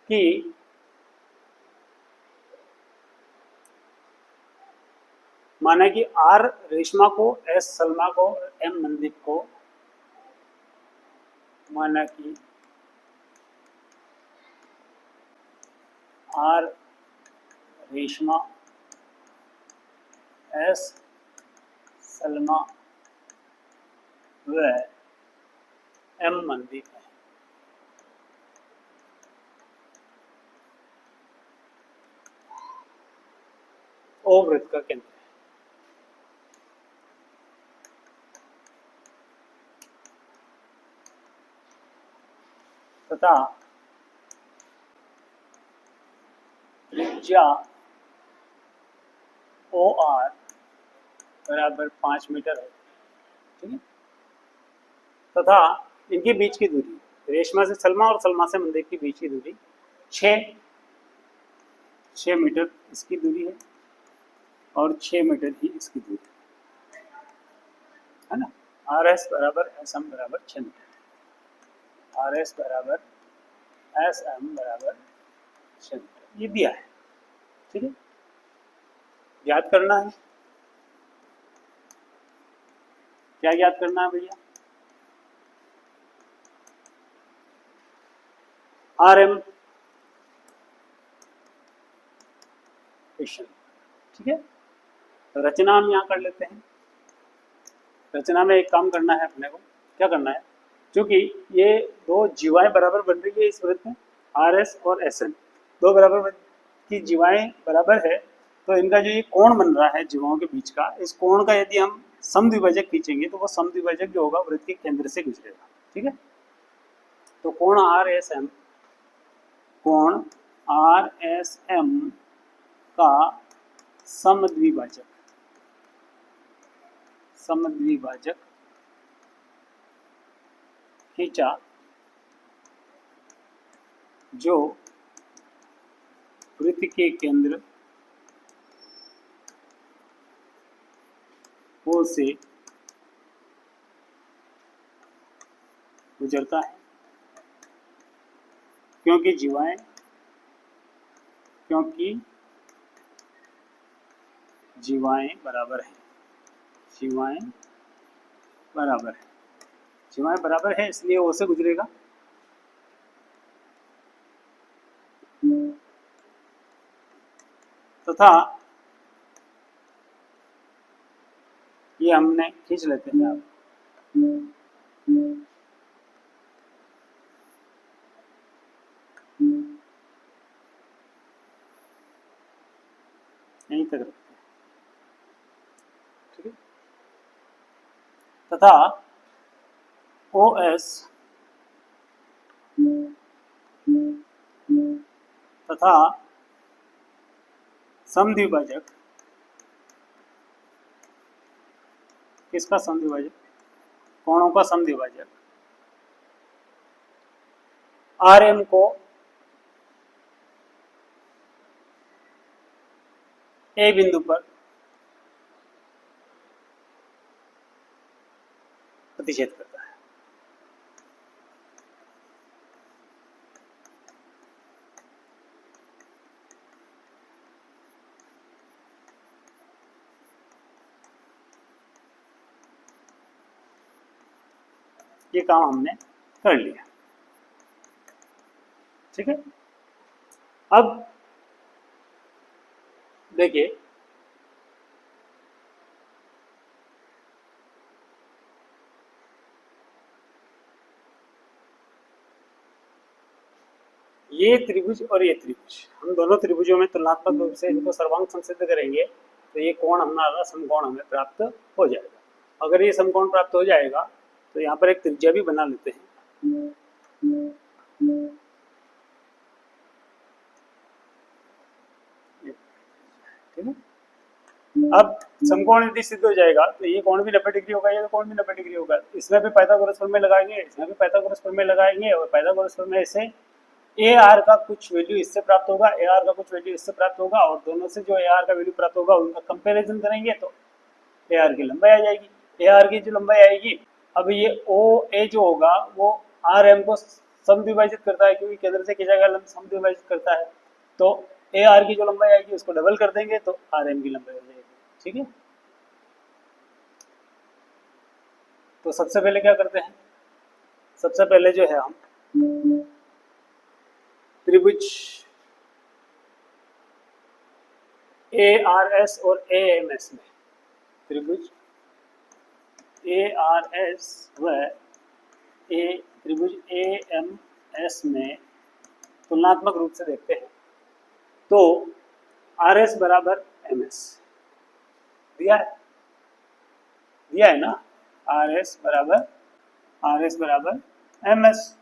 कि माना कि आर रेशमा को, एस सलमा को, एम मनदीप को, माना कि आर रेशमा, एस सलमा व एम मनदीप है। ओ वृत्त का केंद्र है। तथा त्रिज्या ओ आर बराबर 5 मीटर है। ठीक है, तथा इनके बीच की दूरी, रेशमा से सलमा और सलमा से मनदीप के बीच की दूरी 6 मीटर इसकी दूरी है और 6 मीटर ही इसकी दूरी है ना। आर एस बराबर एस एम बराबर 6 मीटर, आर एस बराबर एस एम बराबर 6 मीटर, ये दिया है। ठीक है, याद करना है, क्या याद करना है भैया? R M question. ठीक है, तो रचना हम यहाँ कर लेते हैं। रचना में एक काम करना है अपने को, क्या करना है, क्योंकि ये दो जीवाएं बराबर बन रही है इस वृत्त में, आर एस और एस एन, दो बराबर की जीवाएं बराबर है, तो इनका जो ये कोण बन रहा है जीवाओं के बीच का, इस कोण का यदि हम समद्विभाजक खींचेंगे तो वो समद्विभाजक जो होगा वृत्त के केंद्र से गुजरेगा। ठीक है, तो कोण आर एस एम, कोण आर एस एम का समद्विभाजक, समद्विभाजक खींचा जो वृत्त के केंद्र O से गुजरता है, क्योंकि जीवाएं बराबर है, जीवाएं बराबर है, जीवाएं बराबर है, इसलिए O से गुजरेगा। तथा ये हमने खींच लेते हैं आप, यहीं तक रखते हैं। ठीक है, तथा ओ एस तथा समद्विभाजक, किसका समद्विभाजक, कोणों का समद्विभाजक आर एम को ए बिंदु पर प्रतिच्छेद करता है। ये काम हमने कर लिया, ठीक है। अब देखिए ये त्रिभुज और ये त्रिभुज, हम दोनों त्रिभुजों में तुलनात्मक रूप से इनको सर्वांग संसिद्ध करेंगे तो ये कोण हमारा समकोण हमें प्राप्त हो जाएगा। अगर ये समकोण प्राप्त हो जाएगा तो यहाँ पर एक त्रिज्या भी बना लेते हैं। ठीक है। अब समकोण यदि सिद्ध हो जाएगा तो ये कोण भी 90 डिग्री होगा, ये कोण भी 90 डिग्री होगा। इसमें भी पाइथागोरस प्रमेय लगाएंगे, इसमें भी पाइथागोरस प्रमेय लगाएंगे और पाइथागोरस प्रमेय से ए आर का कुछ वैल्यू इससे प्राप्त होगा, ए आर का कुछ वैल्यू इससे प्राप्त होगा और दोनों से जो ए आर का वैल्यू प्राप्त होगा उनका कंपैरिजन करेंगे तो ए आर की लंबाई आ जाएगी। ए आर की जो लंबाई आएगी, अब ये ओ ए जो होगा वो आर एम को समद्विभाजित करता है क्योंकि केंद्र से खींचा गया समद्विभाजित करता है, तो ए आर की जो लंबाई आएगी उसको डबल कर देंगे तो आर एम की लंबाई हो जाएगी। ठीक है। तो सबसे पहले क्या करते हैं, सबसे पहले जो है हम त्रिभुज ए आर एस और ए एम एस में, त्रिभुज ए आर एस व त्रिभुज ए एम एस में तुलनात्मक रूप से देखते हैं तो आर एस बराबर एम एस दिया है ना, आर एस बराबर एम एस।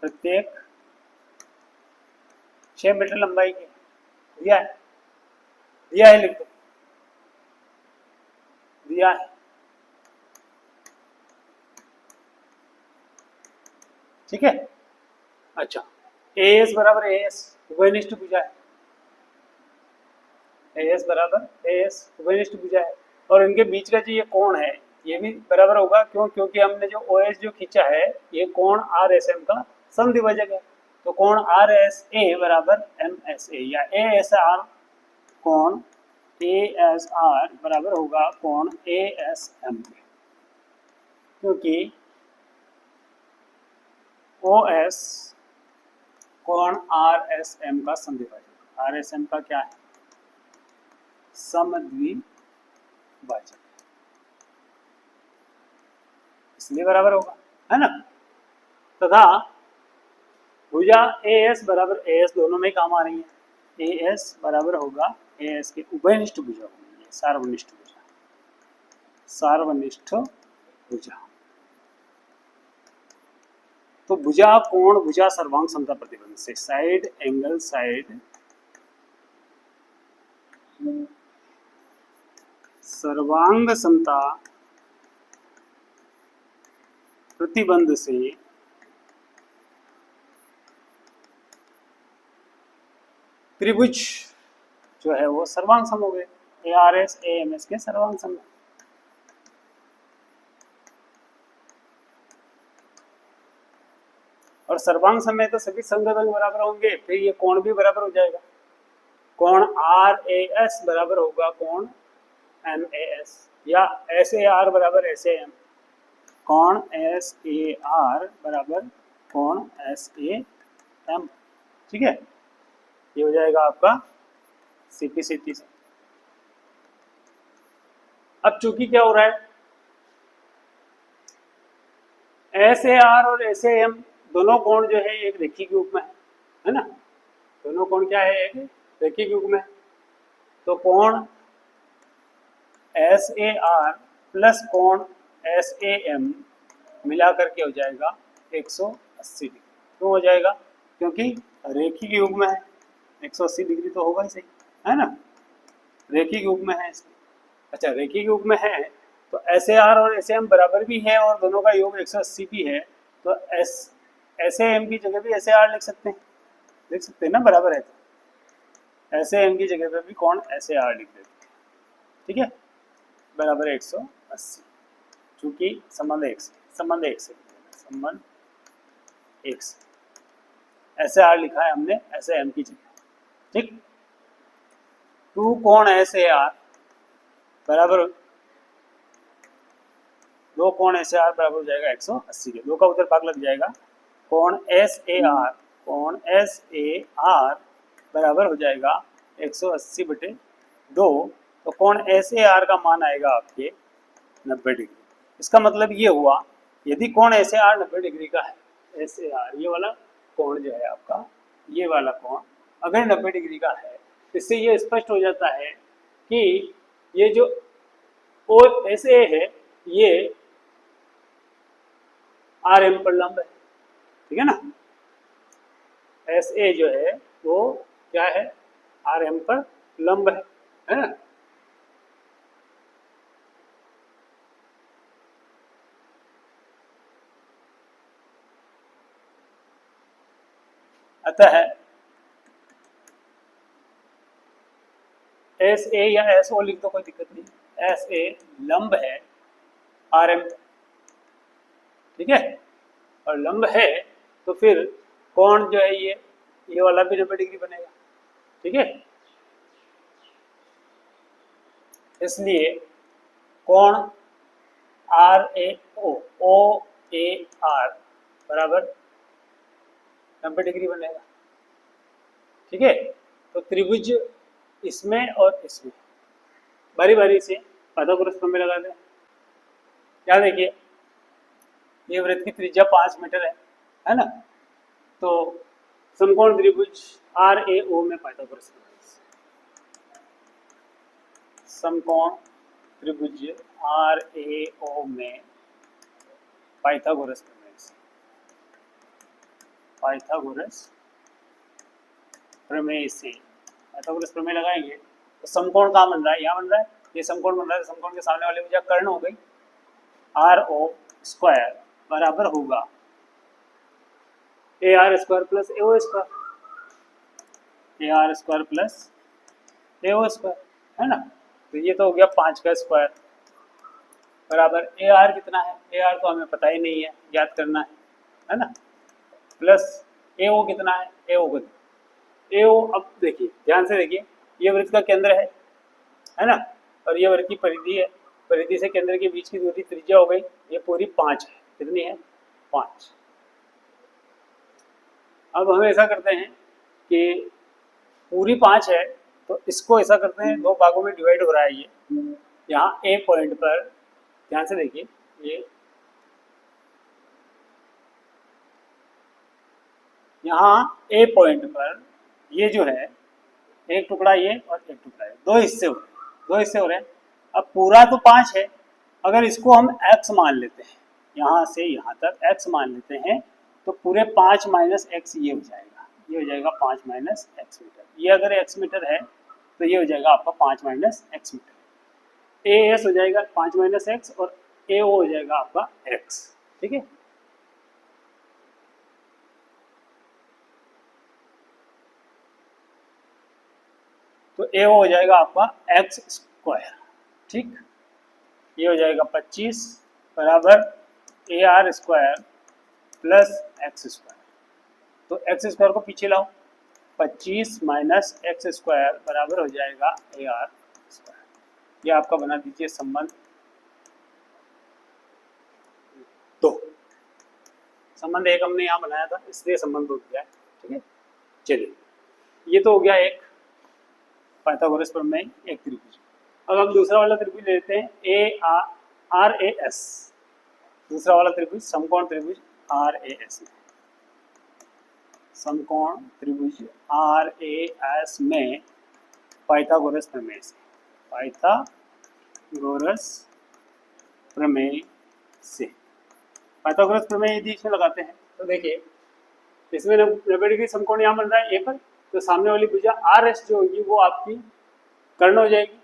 प्रत्येक 6 मीटर लंबाई की दिया है लिख दो, दिया है। ठीक है। अच्छा, ए एस बराबर ए एस उभयनिष्ठ भुजा है, ए एस बराबर ए एस उभयनिष्ठ भुजा है और इनके बीच का जो ये कोण है ये भी बराबर होगा। क्यों? क्योंकि हमने जो ओ एस जो खींचा है ये कोण आर एस एम का समद्विभाजक है, तो कोण आर एस ए बराबर एम एस ए या ए एस आर, कोण ए एस आर बराबर होगा कोण ए एस एम के, क्योंकि ओ एस कोण आर एस एम का समद्विभाजक, आर एस एम का क्या है, समद्विभाजक, इसलिए बराबर होगा, है ना। तथा भुजा ए एस बराबर ए एस दोनों में काम आ रही है, ए एस बराबर होगा ए एस के उभयनिष्ठ भुजा होगी, सार्वनिष्ठ भुजा, सार्वनिष्ठ भुजा। तो भुजा कोण भुजा सर्वांग समता प्रतिबंध से साइड एंगल साइड सर्वांग समता प्रतिबंध से त्रिभुज जो है वो सर्वांग सम हो गए, A R S A M S के सर्वांग सम। और सर्वांग सम में तो सभी संगत अंग बराबर होंगे, फिर ये कोण भी बराबर हो जाएगा, कोण आर ए एस बराबर होगा कोण एम ए एस या एस ए आर बराबर एस ए एम, कोण एस ए आर बराबर कोण एस ए एम। ठीक है, ये हो जाएगा आपका सीपी सीटी से। अब चूंकि क्या हो रहा है, एस ए आर और एस ए एम दोनों कोण जो है एक रेखिक रूप में है ना, दोनों कोण क्या है, एक रेखिक रूप में। तो कोण एस ए आर प्लस कोण एस ए एम मिला करके हो जाएगा 180 डिग्री। क्यों हो जाएगा? क्योंकि रेखिक युग्म है, 180 डिग्री तो होगा ही सही, है ना? रेखिक युग्म है इसमें। अच्छा, रेखिक युग्म है तो एस ए आर और एस ए एम बराबर भी है और दोनों का योग 180 भी है, तो एस ए एम की जगह भी एस ए आर लिख सकते हैं ना, बराबर है तो एस ए एम की जगह पे भी कौन एस ए आर लिख देते हैं, ठीक है, बराबर है 180। चूंकि संबंध एक से एस ए आर लिखा है हमने एस ए एम की जगह, ठीक। 2 कोण एस ए आर बराबर 2 कोण एस ए आर बराबर हो जाएगा 180 के, 2 का उधर भाग लग जाएगा, कोण एस ए आर बराबर हो जाएगा 180 बटे 2, तो कोण एस ए आर का मान आएगा आपके 90 डिग्री। इसका मतलब ये हुआ, यदि कोण एस ए आर 90 डिग्री का है, एस ए आर ये वाला कोण जो है आपका, ये वाला कोण अगर 90 डिग्री का है, इससे ये स्पष्ट हो जाता है कि ये जो ओ एस ए है ये आर एम पर लंब है, ठीक है ना। एस ए जो है वो क्या है, आर एम पर लंब है ना। अतः एस ए या एस ओ लिख दो, कोई दिक्कत नहीं, एस ए लंब है आर एम, ठीक है, और लंब है तो फिर कोण जो है ये वाला भी 90 डिग्री बनेगा, ठीक है। इसलिए कोण R A O A R बराबर 90 डिग्री बनेगा, ठीक है। तो त्रिभुज इसमें और इसमें बारी बारी से पाइथागोरस प्रमेय लगा दें। क्या देखिए, ये वृत्त की त्रिज्या 5 मीटर है ना, तो समकोण त्रिभुज आर ए ओ में पाइथागोरस प्रमेय, समकोण त्रिभुज आर ए ओ में पाइथागोरस प्रमेय से, पाइथागोरस प्रमेय लगाएंगे तो समकोण कहाँ बन रहा है, यहाँ बन रहा है, ये समकोण बन रहा है, समकोण के सामने वाली भुजा कर्ण हो गई, आर ओ स्क्वायर बराबर होगा A R square plus A O square, A R square plus A O square, है ना। तो ये तो हो गया 5 का स्क्वायर बराबर ए आर कितना है, ए आर तो हमें पता ही नहीं है, याद करना है ना, प्लस ए ओ कितना है, ए ओ कितना, ए ओ, अब देखिए ध्यान से देखिए, ये वृत्त का केंद्र है ना, और ये वृत्त की परिधि है, परिधि से केंद्र के बीच की दूरी त्रिज्या हो गई, ये पूरी 5 है, कितनी है 5। अब हम ऐसा करते हैं कि पूरी 5 है तो इसको ऐसा करते हैं, 2 भागों में डिवाइड हो रहा है ये, यहाँ ए पॉइंट पर ध्यान से देखिए, ये यहाँ ए पॉइंट पर ये जो है एक टुकड़ा ये और एक टुकड़ा ये, 2 हिस्से हो रहे हैं। अब पूरा तो 5 है, अगर इसको हम x मान लेते हैं, यहाँ से यहाँ तक x मान लेते हैं, तो पूरे 5 माइनस एक्स ये हो जाएगा, ये हो जाएगा 5 माइनस एक्स मीटर, ये अगर x मीटर है तो ये हो जाएगा आपका 5 minus X metre, A S हो जाएगा 5 माइनस एक्स और ए ओ हो जाएगा आपका x, ठीक है। तो ए हो जाएगा आपका एक्स स्क्वायर, ठीक, ये हो जाएगा 25 बराबर ए R square plus x square, तो एक्स स्क्वायर को पीछे लाओ, 25 माइनस एक्स स्क्वायर बराबर हो जाएगा ए आर स्क्वायर, ये आपका बना दीजिए संबंध 2, संबंध 1 हमने यहाँ बनाया था इसलिए संबंध 2 दिया है, ठीक है। चलिए, ये तो हो गया एक पाइथागोरस प्रमेय, एक त्रिभुज। अब हम दूसरा वाला त्रिभुज लेते हैं, ए आर ए एस, दूसरा वाला त्रिभुज समकोण त्रिभुज आर ए एस में, समकोण त्रिभुज आर ए एस में पाइथागोरस प्रमेय से, पाइथागोरस पाइथागोरस प्रमेय से। पाइथागोरस प्रमेय यदि इसमें लगाते हैं तो देखिए इसमें 90 डिग्री समकोण यहाँ बन रहा है ए पर, तो सामने वाली भुजा आर एस जो होगी वो आपकी कर्ण हो जाएगी।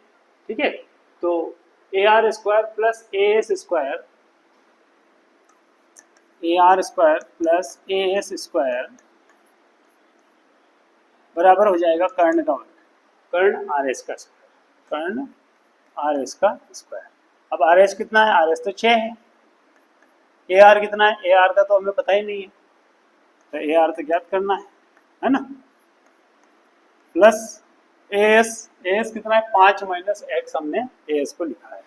ठीक है, तो ए R square plus A S square, A R square plus A S square बराबर हो जाएगा कर्ण का वर्ग, कर्ण आर एस का स्क्वायर, कर्ण आर एस का स्क्वायर। अब आर एस कितना है, आर एस तो 6 है, ए आर कितना है, ए आर का तो हमें पता ही नहीं है, तो ए आर तो ज्ञात करना है ना। प्लस ए एस कितना है, 5 माइनस एक्स, हमने ए एस को लिखा है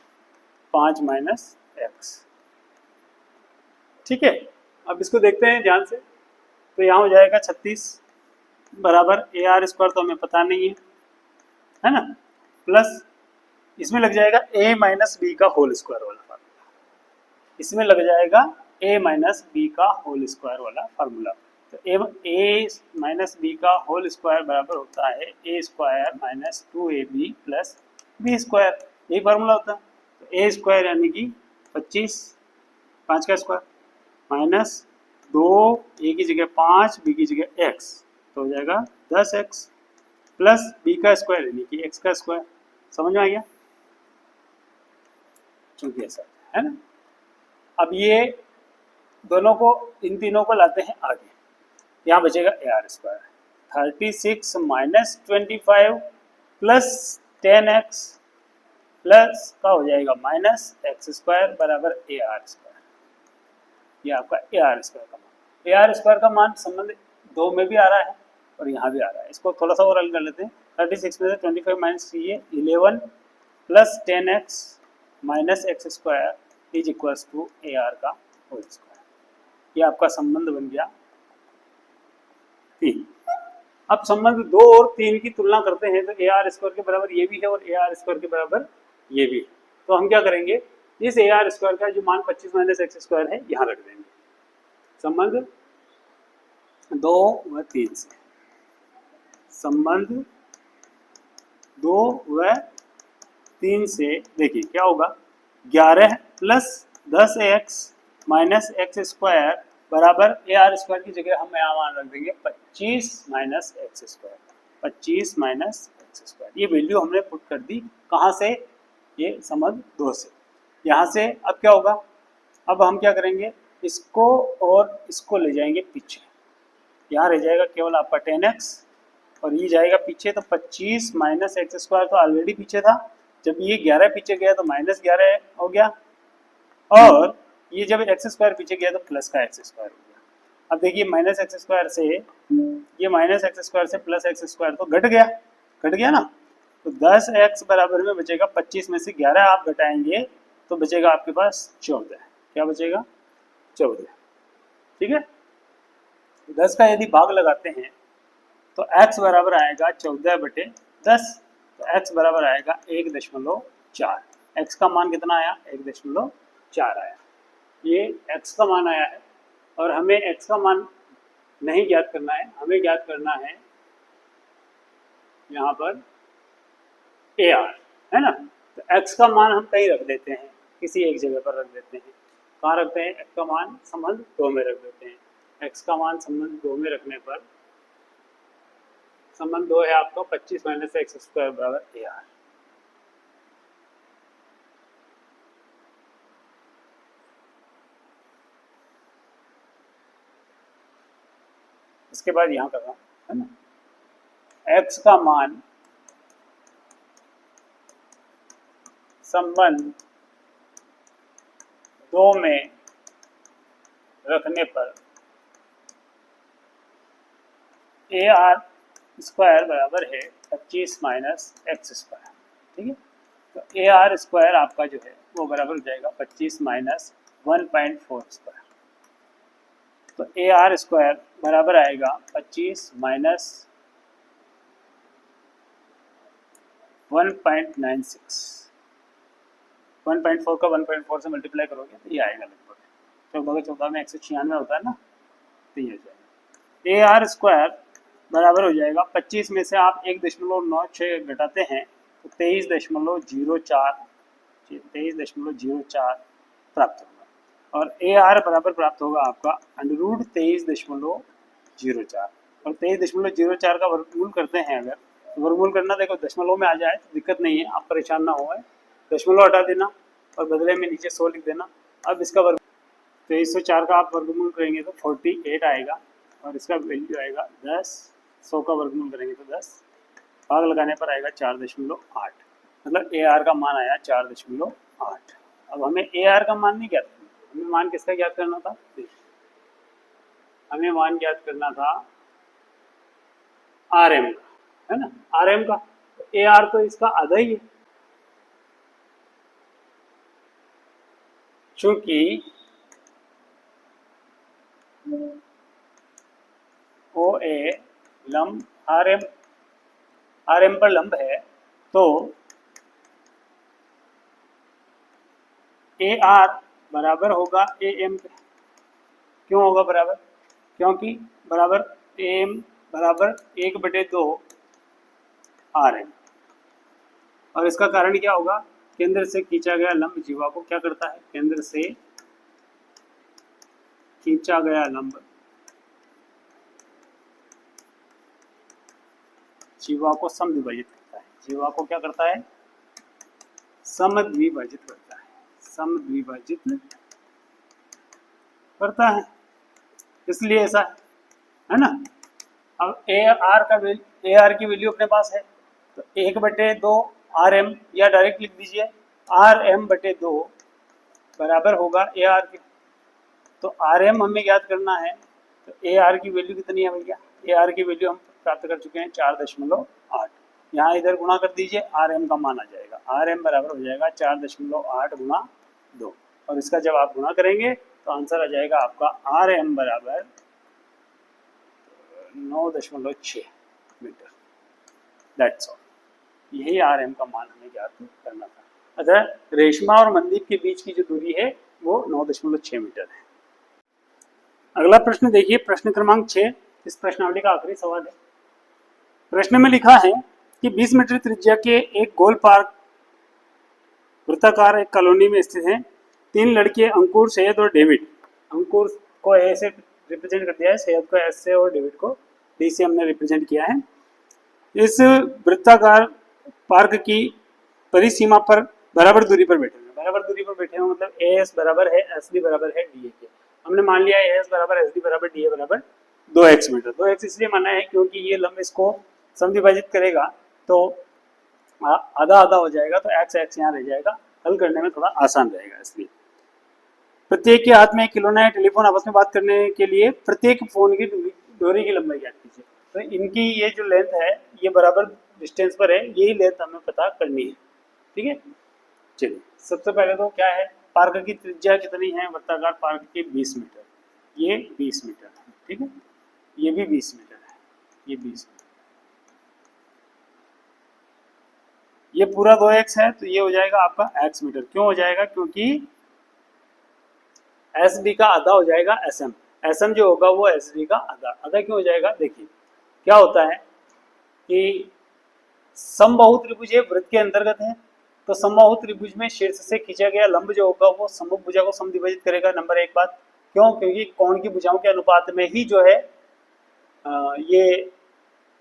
5 माइनस एक्स। ठीक है, अब इसको देखते हैं ध्यान से, तो यहाँ हो जाएगा 36 बराबर ए आर स्क्वायर तो हमें पता नहीं है ना, प्लस इसमें लग जाएगा a माइनस बी का होल स्क्वायर वाला फार्मूला, इसमें लग जाएगा a माइनस बी का होल स्क्वायर वाला फार्मूला। तो a माइनस बी का होल स्क्वायर बराबर होता है a square minus 2ab plus B square, यही फार्मूला होता है। तो a स्क्वायर यानी कि 25, 5 का स्क्वायर माइनस 2, a की जगह 5, b की जगह x, तो हो जाएगा 10x प्लस b का स्क्वायर यानी कि x का स्क्वायर। समझ में आ गया, चूंकि ऐसा है ना। अब ये दोनों को, इन तीनों को लाते हैं आगे, यहाँ बचेगा ए R square 36 minus 25 plus 10x plus का हो जाएगा माइनस एक्स स्क्वायर बराबर ए आर स्क्वायर। ये आपका ए आर स्क्वायर का मान, ए आर स्क्वायर का मान संबंध 2 में भी आ रहा है और यहाँ भी आ रहा है। इसको थोड़ा सा और हल कर लेते हैं, 36 में से 25 माइनस ये 11 plus 10x minus X square is equals to A R का होल स्क्वायर। ये आपका संबंध बन गया 3। अब संबंध 2 और 3 की तुलना करते हैं तो ए आर स्क्वायर के बराबर ये भी है और ए आर स्क्वायर के बराबर ये भी है। तो हम क्या करेंगे, इस ए आर स्क्वायर का जो मान 25 माइनस एक्स स्क्वायर है यहाँ रख देंगे संबंध 2 व 3 से, संबंध 2 व 3 से देखिए क्या होगा, 11 plus 10x minus X square बराबर ए आर स्क्वायर की जगह हम यहाँ मान रख देंगे 25 minus X square, 25 minus X square. ये वैल्यू हमने पुट कर दी कहाँ से, ये संबंध 2 से। यहाँ से अब क्या होगा, अब हम क्या करेंगे, इसको और इसको ले जाएंगे पीछे, यहाँ रह जाएगा केवल आपका 10x और ये जाएगा पीछे, तो 25 माइनस एक्स स्क्वायर तो ऑलरेडी पीछे था, जब ये 11 पीछे गया तो माइनस 11 हो गया, और ये जब एक्स स्क्वायर पीछे गया तो प्लस का एक्स स्क्वायर हो गया। अब देखिए माइनस एक्स स्क्वायर से, ये माइनस एक्स स्क्वायर से प्लस एक्स स्क्वायर तो घट गया ना, तो 10x बराबर में बचेगा 25 में से 11 आप घटाएंगे तो बचेगा आपके पास 14। क्या बचेगा, 14। ठीक है, 10 का यदि भाग लगाते हैं तो x बराबर आएगा 14/10, तो x बराबर आएगा 1.4। x का मान कितना आया, 1.4 आया, ये x का मान आया है। और हमें x का मान नहीं ज्ञात करना है, हमें ज्ञात करना है यहाँ पर ए आर, है ना। तो x का मान हम कहीं रख देते हैं, किसी एक जगह पर रख देते हैं। कहाँ रखते हैं, x का मान संबंध 2 में रख देते हैं। x का मान संबंध 2 में रखने पर संबंध 2 है आपका 25 माइनस एक्स स्क्वायर बराबर ए आर। इसके बाद यहाँ कर रहा हूँ, है ना, x का मान संबंध 2 में रखने पर ए आर स्क्वायर बराबर है 25 माइनस एक्स स्क्वायर। ठीक है, तो ए आर स्क्वायर आपका जो है वो बराबर हो जाएगा 25 माइनस 1.4 स्क्वायर। तो ए आर स्क्वायर बराबर आएगा 25 माइनस 1.96। 1.4 का 1.4 से मल्टीप्लाई करोगे तो ये आएगा लगभग 14 में 196 होता है ना, तो ये हो जाएगा। ए आर स्क्वायर बराबर हो जाएगा 25 में से आप 1.96 घटाते हैं तो 23.04 23.04 प्राप्त होगा। और AR बराबर प्राप्त होगा आपका अंडर रूट 23.04, और 23.04 का वर्गमूल करते हैं अगर, तो वर्गमूल करना देखो दशमलव में आ जाए तो दिक्कत नहीं है, आप परेशान ना हो, दशमलव हटा देना और बदले में नीचे 100 लिख देना। अब इसका वर्ग 2304 का आप वर्गमूल करेंगे तो 48 आएगा, और इसका वैल्यू आएगा 10, 100 का वर्गमूल करेंगे तो 10, भाग लगाने पर आएगा 4.8, मतलब AR का मान आया 4.8। अब हमें AR का मान नहीं ज्ञात करना, हमें मान किसका ज्ञात करना था, हमें मान ज्ञात करना था RM का, है ना, RM का। AR तो इसका आधा ही है, चूंकि OA लंब RM पर लंब है, तो AR बराबर होगा AM पे। क्यों होगा बराबर, क्योंकि बराबर AM बराबर 1/2 RM, और इसका कारण क्या होगा, केंद्र से खींचा गया लंब जीवा को क्या करता है, केंद्र से खींचा गया लंब जीवा को समद्विभाजित करता है, जीवा को क्या करता है, समद्विभाजित करता है, समद्विभाजित करता है, इसलिए ऐसा है ना। अब AR की वैल्यू अपने पास है, तो 1/2 RM, या डायरेक्ट लिख दीजिए RM/2 बराबर होगा AR के। तो RM हमें याद करना है, तो AR की वैल्यू कितनी है भैया, AR की वैल्यू हम प्राप्त कर चुके हैं 4.8, यहाँ इधर गुणा कर दीजिए, RM का मान आ जाएगा, RM बराबर हो जाएगा 4.8 गुणा 2, और इसका जब आप गुणा करेंगे तो आंसर आ जाएगा आपका RM बराबर 9.6 मीटर। दैट्स ऑल, यही RM का मान हमें ज्ञात करना था। अगर रेशमा और मनदीप के बीच की जो दूरी है वो 9.6 मीटर है। अगला प्रश्न देखिए, प्रश्न क्रमांक 6, इस प्रश्नावली का आखिरी सवाल है। प्रश्न में लिखा है कि 20 मीटर त्रिज्या के एक गोल पार्क वृत्ताकार एक कॉलोनी में स्थित है। 3 लड़के अंकुर, सैयद और डेविड, अंकुर को ए से रिप्रेजेंट कर दिया है, सैयद को एस से और डेविड को डी से हमने रिप्रेजेंट किया है। इस वृत्ताकार पार्क की परिसीमा पर बराबर दूरी पर बैठे हुए, बराबर दूरी पर बैठे हुए मतलब AS बराबर है SD बराबर है DA के। हमने मान लिया AS बराबर SD बराबर DA बराबर 2x मीटर। 2x इसलिए माना है क्योंकि ये लंब इसको समद्विभाजित करेगा तो आधा आधा हो जाएगा, तो x यहाँ रह जाएगा, हल करने में थोड़ा आसान रहेगा। इसलिए प्रत्येक के हाथ में एक खिलौना है, टेलीफोन आपस में बात करने के लिए प्रत्येक फोन की डोरी की लंबाई ज्ञात कीजिए। तो इनकी ये जो लेंथ है ये बराबर डिस्टेंस पर है, यही लेंथ हमें पता करनी है, ठीक है। चलिए सबसे पहले तो क्या है, पार्क की त्रिज्या कितनी है, वृत्ताकार पार्क की 20 मीटर, ये 20 मीटर है, ठीक है, ये भी 20 मीटर है, ये 20 मीटर, ये पूरा 2x है, तो ये हो जाएगा आपका x मीटर। क्यों हो जाएगा, क्योंकि SD का आधा हो जाएगा SM जो होगा वो SD का आधा क्यों हो जाएगा, देखिए क्या होता है कि समबाहु त्रिभुज वृत्त के अंतर्गत है, तो समबाहु त्रिभुज में शीर्ष से खींचा गया लंब जो होगा वो सम्मुख भुजा को समद्विभाजित करेगा। नंबर 1 बात, क्यों, क्योंकि कोण की भुजाओं के अनुपात में ही जो है ये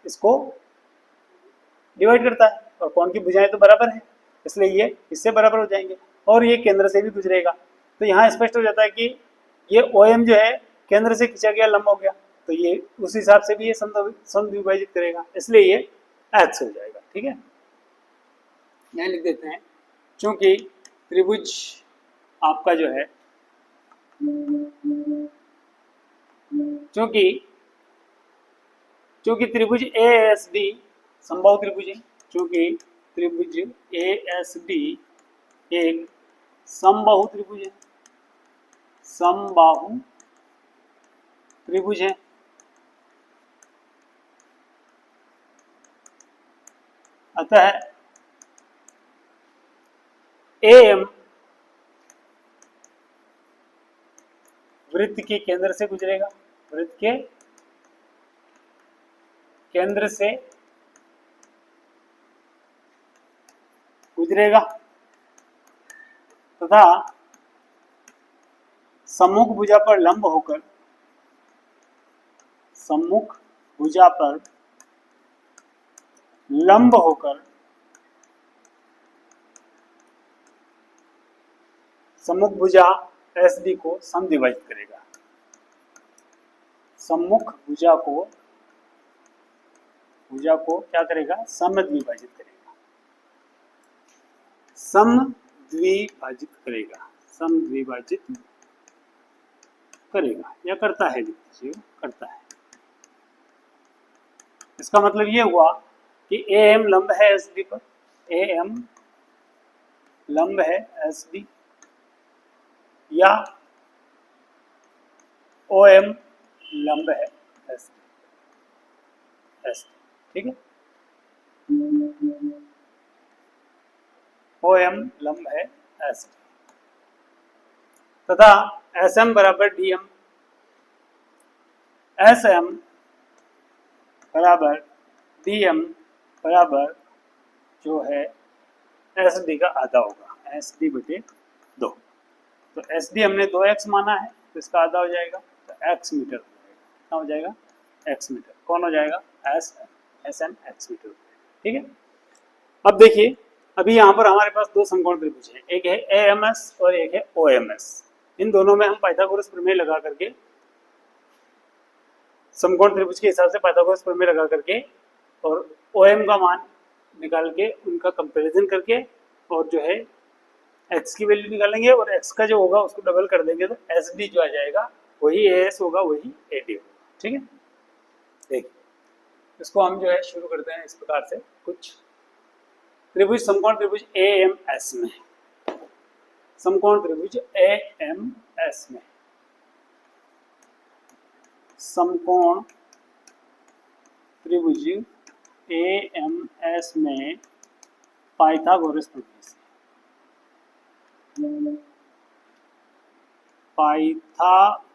इसको डिवाइड करता है, और कोण की भुजाएं तो बराबर है इसलिए ये इससे बराबर हो जाएंगे, और ये केंद्र से भी गुजरेगा। तो यहाँ स्पष्ट हो जाता है कि ये OM जो है केंद्र से खींचा गया लंब हो गया, तो ये उस हिसाब से भी ये समद्विभाजित करेगा, इसलिए ये X हो जाएगा, ठीक है। यहाँ लिख देते हैं, चूंकि त्रिभुज आपका जो है, चूंकि त्रिभुज ASD समबाहु त्रिभुज है, चूंकि त्रिभुज ASD एक समबाहु त्रिभुज है, समबाहु त्रिभुज है, अतः AM वृत्त के केंद्र से गुजरेगा, वृत्त के केंद्र से गुजरेगा, तथा सम्मुख भुजा पर लंब होकर सम्मुख भुजा पर लंब होकर सम्मुख भुजा SD को समद्विभाजित करेगा। सम्मुख भुजा को क्या करेगा? समद्विभाजित करेगा। समद्विभाजित करेगा, समद्विभाजित करेगा या करता है, करता है। इसका मतलब ये हुआ कि AM लंब है SD पर, AM लंब है SD या OM लंब है SD, ठीक है। OM लंब है SD तथा SM बराबर DM, SM बराबर DM बराबर जो है SD का आधा होगा, SD बटे 2। तो SD हमने 2x माना है तो इसका आधा हो जाएगा, तो x मीटर हो जाएगा। कितना हो जाएगा? x metre. कौन हो जाएगा? SM x मीटर, ठीक है। अब देखिए, अभी यहाँ पर हमारे पास दो समकोण त्रिभुज हैं, एक है AMS और एक है OMS। इन दोनों में हम पाइथागोरस प्रमेय लगा करके, समकोण त्रिभुज के हिसाब से पाइथागोरस प्रमेय लगा करके और OM का मान निकाल के उनका कंपैरिजन करके और जो है x की वैल्यू निकालेंगे और x का जो होगा उसको डबल कर देंगे तो SD जो आ जाएगा वही AS होगा, वही AD होगा, ठीक है। देखिए, इसको हम जो है शुरू करते हैं इस प्रकार से। कुछ त्रिभुज, समकोण त्रिभुज AMS में, समकोण त्रिभुज AMS में, समकोण त्रिभुज AMS में पाइथागोरस प्रमेय से, पाइथागोरस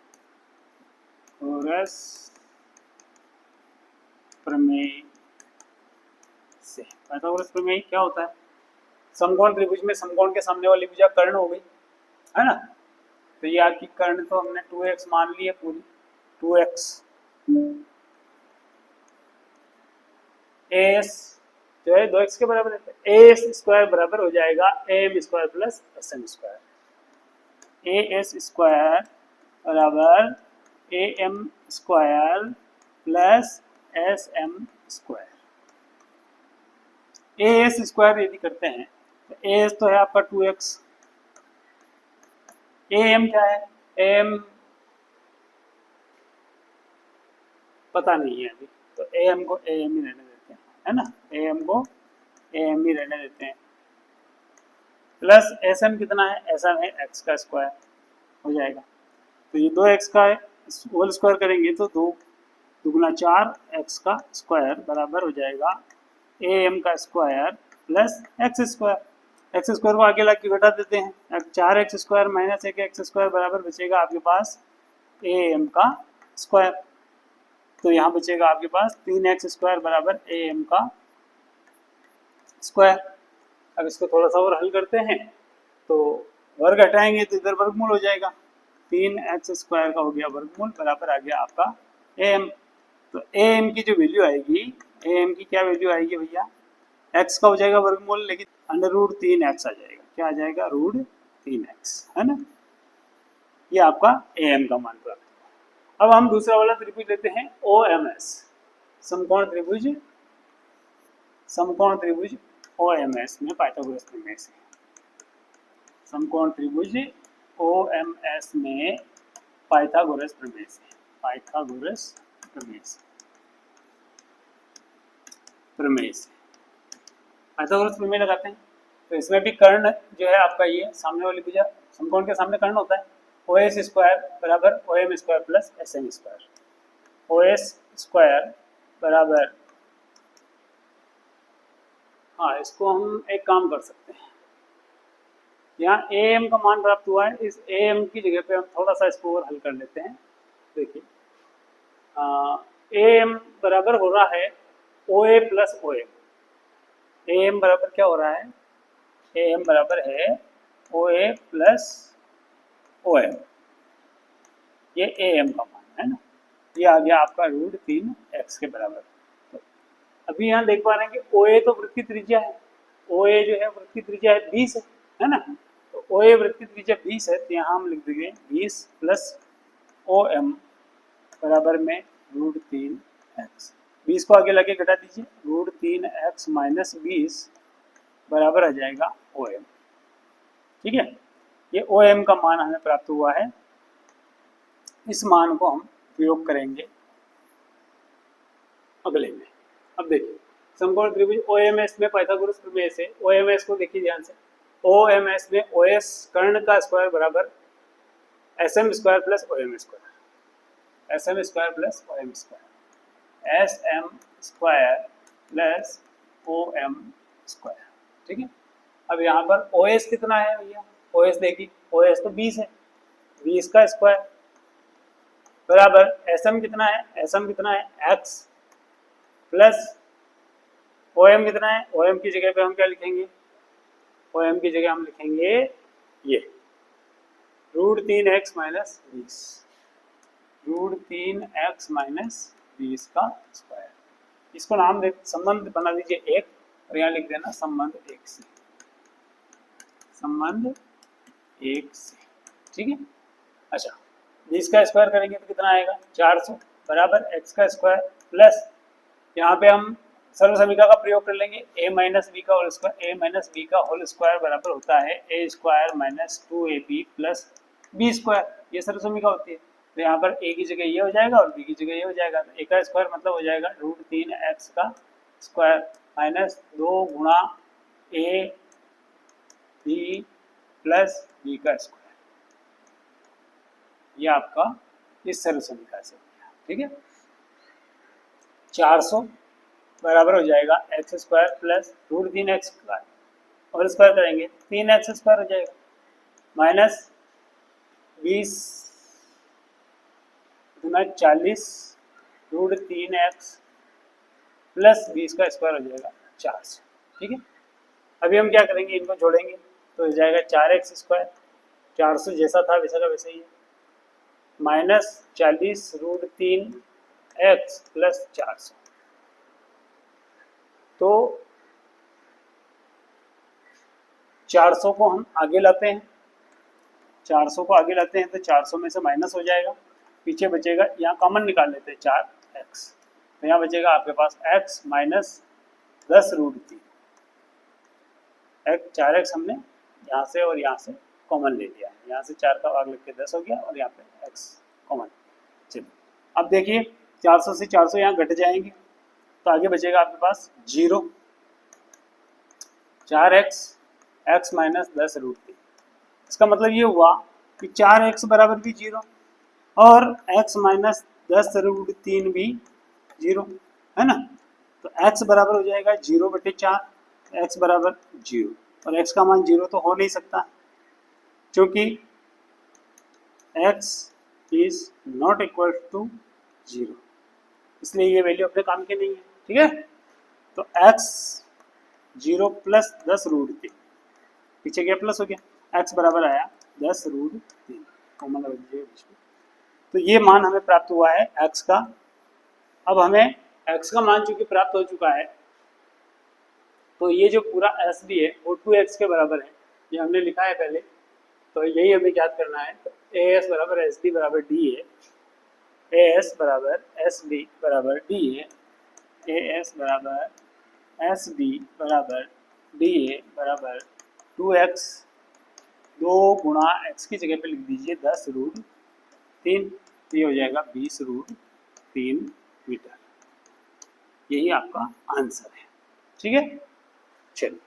प्रमेय से। पाइथागोरस प्रमेय क्या होता है? समकोण त्रिभुज में समकोण के सामने वाली भुजा कर्ण हो गई, है ना। तो ये आपकी कर्ण तो हमने 2x मान ली है, पूरी 2x। AS जो है 2x के बराबर है, AS स्क्वायर बराबर हो जाएगा AM square plus SM square. AS square बराबर AM square plus SM square. AS square यदि करते हैं तो AS तो है आपका 2x, AM क्या है? AM पता नहीं है अभी, तो AM को AM ही रहने देते हैं, है ना। AM को AM ही रहने देते हैं। प्लस SM कितना है? SM है x का स्क्वायर हो जाएगा। तो ये 2x का होल स्क्वायर करेंगे तो 2 दुगुना 4 x का स्क्वायर बराबर हो जाएगा AM का square plus x square. x square को आगे ला के घटा देते हैं, 4x square minus 1x square बराबर बचेगा आपके पास AM का स्क्वायर। तो यहाँ बचेगा आपके पास 3x स्क्वायर बराबर AM का स्क्वायर। अब इसको थोड़ा सा और हल करते हैं तो वर्ग हटाएंगे तो इधर वर्गमूल हो जाएगा, 3x स्क्वायर का हो गया वर्गमूल बराबर आ गया आपका AM। तो AM की जो वैल्यू आएगी, AM की क्या वैल्यू आएगी भैया? x का हो जाएगा वर्गमूल, लेकिन √3x आ जाएगा। क्या आ जाएगा? √3x, है ना। ये आपका AM का मान प्राप्त हुआ। अब हम दूसरा वाला त्रिभुज लेते हैं OMS, समकोण त्रिभुज, समकोण त्रिभुज OMS में पाइथागोरस प्रमेय से, समकोण त्रिभुज OMS में पाइथागोरस प्रमेय से, पाइथागोरस प्रमेय से, पाइथागोरस प्रमेय लगाते हैं। तो इसमें भी कर्ण जो है आपका ये सामने वाली भुजा, समकोण के सामने कर्ण होता है, OS स्क्वायर बराबर OM square plus SM square. OS square बराबर, हाँ इसको हम एक काम कर सकते हैं, यहाँ AM का मान प्राप्त हुआ है, इस AM की जगह पे हम थोड़ा सा इसको और हल कर लेते हैं। देखिए AM बराबर हो रहा है OA प्लस OM। AM बराबर क्या हो रहा है? AM बराबर है ओ ए प्लस ओ एम, ये ए एम का मान है ना, ये आ गया आपका √3x के बराबर। तो अभी यहाँ देख पा रहे हैं कि ओ ए तो वृत्त की त्रिज्या है, ओ ए जो है वृत्त की त्रिज्या है 20 है ना, तो ओ ए वृत्त की त्रिज्या 20 है, तो यहाँ हम लिख देंगे 20 प्लस ओ एम बराबर में √3x। 20 को आगे लगे घटा दीजिए, √3x माइनस 20 बराबर आ जाएगा ओ एम। ठीक है, ये ओ एम का मान हमें प्राप्त हुआ है। इस मान को हम प्रयोग करेंगे अगले में। अब देखिए समकोण त्रिभुज OMS में पाइथागोरस प्रमेय से OMS को देखिए ध्यान से, OMS में OS कर्ण का स्क्वायर बराबर SM square plus OM square, SM square plus OM square, SM square plus OM square. ठीक है, अब यहाँ पर OS कितना है भैया, OS देखिए, OS तो 20 है, 20 का स्क्वायर बराबर SM कितना है, SM कितना है x प्लस OM कितना है, OM की जगह पे हम क्या लिखेंगे, OM की जगह हम लिखेंगे ये √3x माइनस 20, √3x माइनस 20 का स्क्वायर। इसको नाम दे, संबंध बना दीजिए एक, और यहाँ लिख देना संबंध एक से, संबंध एक से। ठीक है, अच्छा 20 का स्क्वायर करेंगे तो कितना आएगा 400 बराबर x का स्क्वायर प्लस यहाँ पे हम सर्व समीकरण का प्रयोग कर लेंगे, a माइनस बी का whole square, a minus B का होल स्क्वायर बराबर होता है a square minus 2ab plus B square, ये सर्व समीकरण होती है। तो यहाँ पर a की जगह ये हो जाएगा और b की जगह ये हो जाएगा, तो a का स्क्वायर मतलब हो जाएगा √3x का स्क्वायर माइनस 2 गुणा a b प्लस b का स्क्वायर, ये आपका इस सर्व समीकरण से हो गया। ठीक है, 400 बराबर हो जाएगा x square plus √3x square, और स्क्वायर करेंगे 3x स्क्वायर हो जाएगा माइनस 20 गुना 40 √3x प्लस 20 का स्क्वायर हो जाएगा 400। ठीक है, अभी हम क्या करेंगे, इनको जोड़ेंगे तो हो जाएगा 4x स्क्वायर, 400 जैसा था वैसा का वैसा ही है, माइनस 40 √3x प्लस 400। तो 400 को हम आगे लाते हैं, 400 को आगे लाते हैं तो 400 में से माइनस हो जाएगा, पीछे बचेगा, यहाँ कॉमन निकाल लेते हैं 4x, तो यहाँ बचेगा आपके पास x माइनस 10 √3, 4x हमने यहाँ से और यहाँ से कॉमन ले लिया है, यहाँ से 4 का भाग लिख के 10 हो गया और यहाँ पे x कॉमन। चलिए अब देखिए 400 से 400 यहाँ घट जाएंगे, तो आगे बचेगा आपके पास 0, 4x x माइनस 10 √3। इसका मतलब ये हुआ कि 4x बराबर भी 0 और x माइनस 10 √3 भी 0 है ना, तो x बराबर हो जाएगा 0/4, x बराबर 0, और x का मान 0 तो हो नहीं सकता क्योंकि x is not equal to 0, इसलिए ये वैल्यू अपने काम की नहीं है। ठीक है, तो x 0 प्लस 10 √3, पीछे गया प्लस हो गया, x बराबर आया 10 √3, कॉमन लगा दीजिए बीच में। तो ये मान हमें प्राप्त हुआ है x का। अब हमें x का मान चूंकि प्राप्त हो चुका है, तो ये जो पूरा एस डी है वो 2x के बराबर है, ये हमने लिखा है पहले, तो यही हमें याद करना है। तो ए एस बराबर एस डी बराबर डी है, ए एस बराबर एस डी बराबर डी है, ए एस बराबर एस डी बराबर डी ए बराबर 2x, 2 गुणा x की जगह पे लिख दीजिए 10 √3, तो ये हो जाएगा 20 √3 मीटर, यही आपका आंसर है। ठीक है, चलिए।